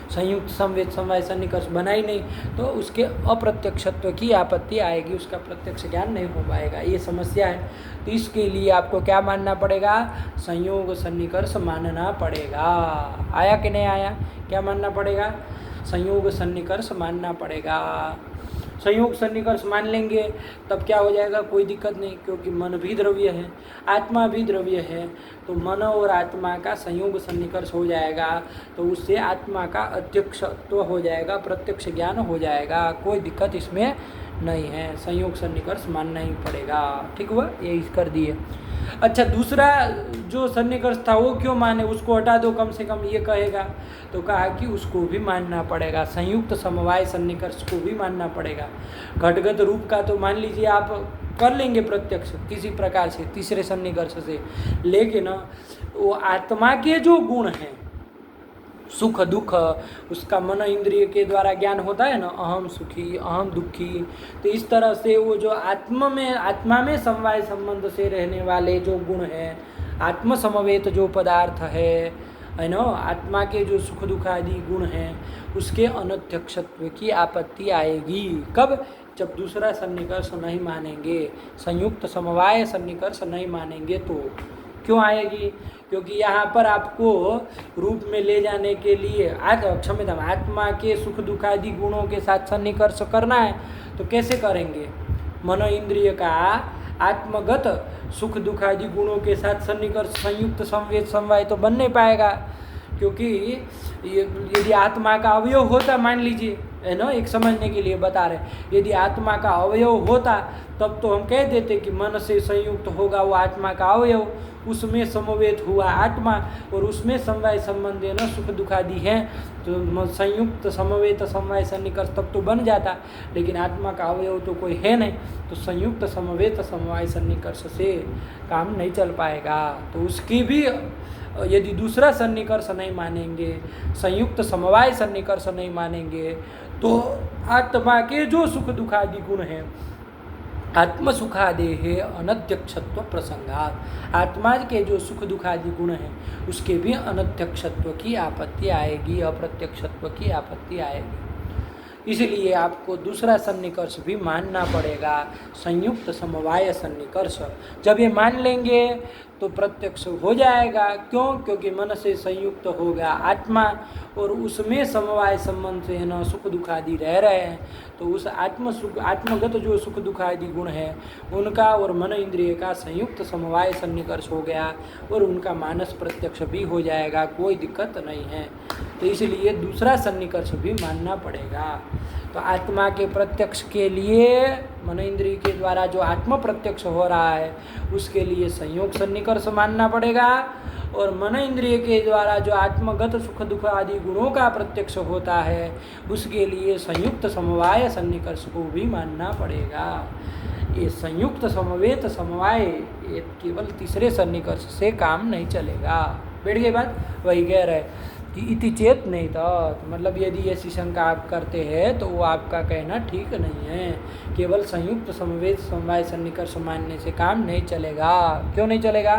संयुक्त संवेद समवाय सन्निकर्ष बना ही नहीं, तो उसके अप्रत्यक्षत्व की आपत्ति आएगी, उसका प्रत्यक्ष ज्ञान नहीं हो पाएगा, ये समस्या है। तो इसके लिए आपको क्या मानना पड़ेगा? संयोग सन्निकर्ष मानना पड़ेगा। आया कि नहीं आया? क्या मानना पड़ेगा? संयोग सन्निकर्ष मानना पड़ेगा। संयोग सन्निकर्ष मान लेंगे तब क्या हो जाएगा? कोई दिक्कत नहीं, क्योंकि मन भी द्रव्य है, आत्मा भी द्रव्य है, तो मन और आत्मा का संयोग सन्निकर्ष हो जाएगा, तो उससे आत्मा का अध्यक्षत्व हो जाएगा, प्रत्यक्ष ज्ञान हो जाएगा, कोई दिक्कत इसमें नहीं है, संयोग सन्निकर्ष मानना ही पड़ेगा। ठीक हुआ, ये कर दिए। अच्छा, दूसरा जो सन्निकर्ष था वो क्यों माने, उसको हटा दो कम से कम, ये कहेगा। तो कहा कि उसको भी मानना पड़ेगा, संयुक्त समवाय सन्निकर्ष को भी मानना पड़ेगा। घटगत रूप का तो मान लीजिए आप कर लेंगे प्रत्यक्ष किसी प्रकार से तीसरे सन्निकर्ष से, लेकिन वो आत्मा के जो गुण हैं, सुख दुख, उसका मन इंद्रिय के द्वारा ज्ञान होता है ना, अहम सुखी अहम दुखी, तो इस तरह से वो जो आत्मा में समवाय संबंध से रहने वाले जो गुण हैं, आत्म समवेत जो पदार्थ है ना, आत्मा के जो सुख दुख आदि गुण हैं, उसके अनध्यक्षत्व की आपत्ति आएगी। कब? जब दूसरा सन्निकर्ष नहीं मानेंगे, संयुक्त समवाय सन्निकर्ष नहीं मानेंगे। तो क्यों आएगी? क्योंकि यहाँ पर आपको रूप में ले जाने के लिए क्षम्यताम आत्मा के सुख दुख आदि गुणों के साथ सन्निकर्ष करना है, तो कैसे करेंगे? मन इंद्रिय का आत्मगत सुख दुख आदि गुणों के साथ सन्निकर्ष संयुक्त संवेद समवाय तो बन नहीं पाएगा, क्योंकि यदि आत्मा का अवयव होता, मान लीजिए, है ना, एक समझने के लिए बता रहे, यदि आत्मा का अवयव होता तब तो हम कह देते कि मन से संयुक्त होगा वो आत्मा का अवयव, उसमें समवेत हुआ आत्मा, और उसमें समवाय संबंध है ना, सुख दुख आदि हैं, तो संयुक्त समवेत समवाय सन्निकर्ष तब तो बन जाता। लेकिन आत्मा का अवयव तो कोई है नहीं, तो संयुक्त समवेत समवाय सन्निकर्ष से काम नहीं चल पाएगा। तो उसकी भी यदि दूसरा सन्निकर्ष नहीं मानेंगे, संयुक्त समवाय सन्निकर्ष नहीं मानेंगे, तो आत्मा के जो सुख दुखादि गुण हैं, आत्म सुखादेहे अनध्यक्षत्व प्रसंगात, आत्मा के जो सुख दुखादि गुण हैं उसके भी अनध्यक्षत्व की आपत्ति आएगी, अप्रत्यक्षत्व की आपत्ति आएगी। इसलिए आपको दूसरा सन्निकर्ष भी मानना पड़ेगा, संयुक्त समवाय सन्निकर्ष। जब ये मान लेंगे तो प्रत्यक्ष हो जाएगा। क्यों? क्योंकि मन से संयुक्त होगा आत्मा, और उसमें समवाय संबंध से है ना सुख दुख आदि रह रहे हैं, तो उस आत्मगत जो सुख दुख आदि गुण है उनका और मन इंद्रिय का संयुक्त समवाय सन्निकर्ष हो गया, और उनका मानस प्रत्यक्ष भी हो जाएगा, कोई दिक्कत नहीं है। तो इसलिए दूसरा सन्निकर्ष भी मानना पड़ेगा। तो आत्मा के प्रत्यक्ष के लिए मन इंद्रिय के द्वारा जो आत्म प्रत्यक्ष हो रहा है उसके लिए संयोग सन्निकर्ष मानना पड़ेगा, और मन इंद्रिय के द्वारा जो आत्मगत सुख दुख आदि गुणों का प्रत्यक्ष होता है उसके लिए संयुक्त समवाय सन्निकर्ष को भी मानना पड़ेगा। ये संयुक्त समवेत समवाय ये केवल तीसरे सन्निकर्ष से काम नहीं चलेगा। बैठ गई बात। वही कह रहे कि इति चेत नहीं तो मतलब यदि ऐसी शंका आप करते हैं तो वो आपका कहना ठीक नहीं है। केवल संयुक्त समवेत समवाय सन्निकर्ष मानने से काम नहीं चलेगा। क्यों नहीं चलेगा?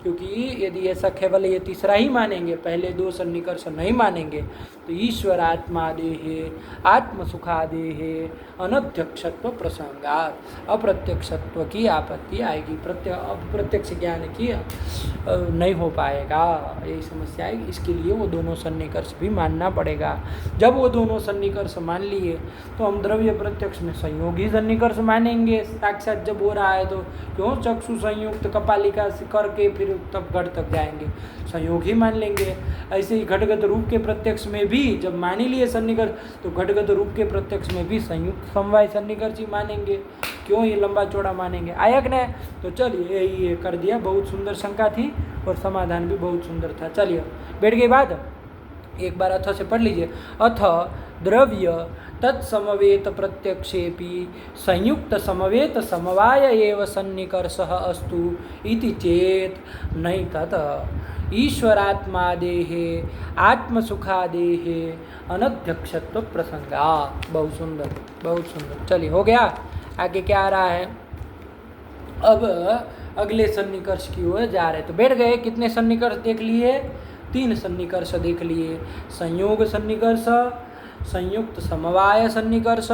क्योंकि यदि ऐसा केवल ये तीसरा ही मानेंगे, पहले दो सन्निकर्ष नहीं मानेंगे, तो ईश्वर आत्मा देहे आत्म सुखादेहे अनध्यक्षत्व प्रसंगात अप्रत्यक्षत्व की आपत्ति आएगी। अप्रत्यक्ष ज्ञान की नहीं हो पाएगा, यही समस्या आएगी। इसके लिए वो दोनों सन्निकर्ष भी मानना पड़ेगा। जब वो दोनों सन्निकर्ष मान लिए तो हम द्रव्य प्रत्यक्ष में संयोगी सन्निकर्ष मानेंगे। साक्षात जब हो रहा है तो क्यों चक्षु संयुक्त कपालिका से करके फिर तब घट तक जाएंगे, संयोग ही मान लेंगे। ऐसे ही घटगत रूप के प्रत्यक्ष में भी जब मान ही लिए सन्निकर्ष तो घटगत रूप के प्रत्यक्ष में भी संयुक्त समवाय सन्निकर्ष ही मानेंगे। क्यों ये लंबा चौड़ा मानेंगे? आयक ने तो चलिए ये कर दिया। बहुत सुंदर शंका थी और समाधान भी बहुत सुंदर था। चलिए बैठ गई बात। एक बार अथ से पढ़ लीजिए। अथ द्रव्य तत्समवेत प्रत्यक्षेपि संयुक्त समवेत समवाय एव सन्निकर्षः अस्तु इति चेत नहीं तत् ईश्वरात्मादेहे आत्मसुखादेहे अनध्यक्षत्व प्रसंगा। बहुत सुंदर, बहुत सुंदर। चलिए हो गया। आगे क्या आ रहा है? अब अगले सन्निकर्ष की ओर जा रहे। तो बैठ गए। कितने सन्निकर्ष देख लिए? 3 सन्निकर्ष देख लिए। संयोग सन्निकर्ष, संयुक्त समवाय सन्निकर्ष,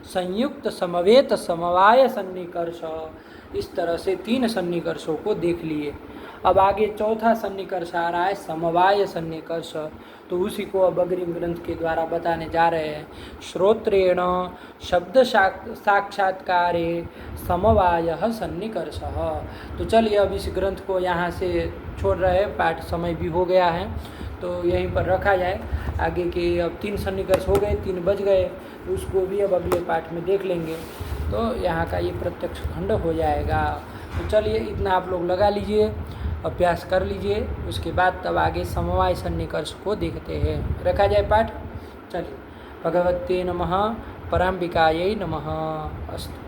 संयुक्त समवेत समवाय सन्निकर्ष। इस तरह से 3 सन्निकर्षों को देख लिए। अब आगे चौथा सन्निकर्ष आ रहा है समवाय सन्निकर्ष। तो उसी को अब अग्रिम ग्रंथ के द्वारा बताने जा रहे हैं। श्रोत्रेण शब्द साक्षात्कारे समवायः सन्निकर्षः। तो चलिए अब इस ग्रंथ को यहाँ से छोड़ रहे हैं, पाठ समय भी हो गया है तो यहीं पर रखा जाए। आगे के अब 3 सन्निकर्ष हो गए, 3 बज गए, उसको भी अब अगले पाठ में देख लेंगे। तो यहाँ का ये प्रत्यक्ष खंड हो जाएगा। तो चलिए इतना आप लोग लगा लीजिए, अभ्यास कर लीजिए। उसके बाद तब आगे समवाय सन्निकर्ष को देखते हैं। रखा जाए पाठ। चलिए। भगवते नमः, पराम्बिकायै नमः। अस्तु।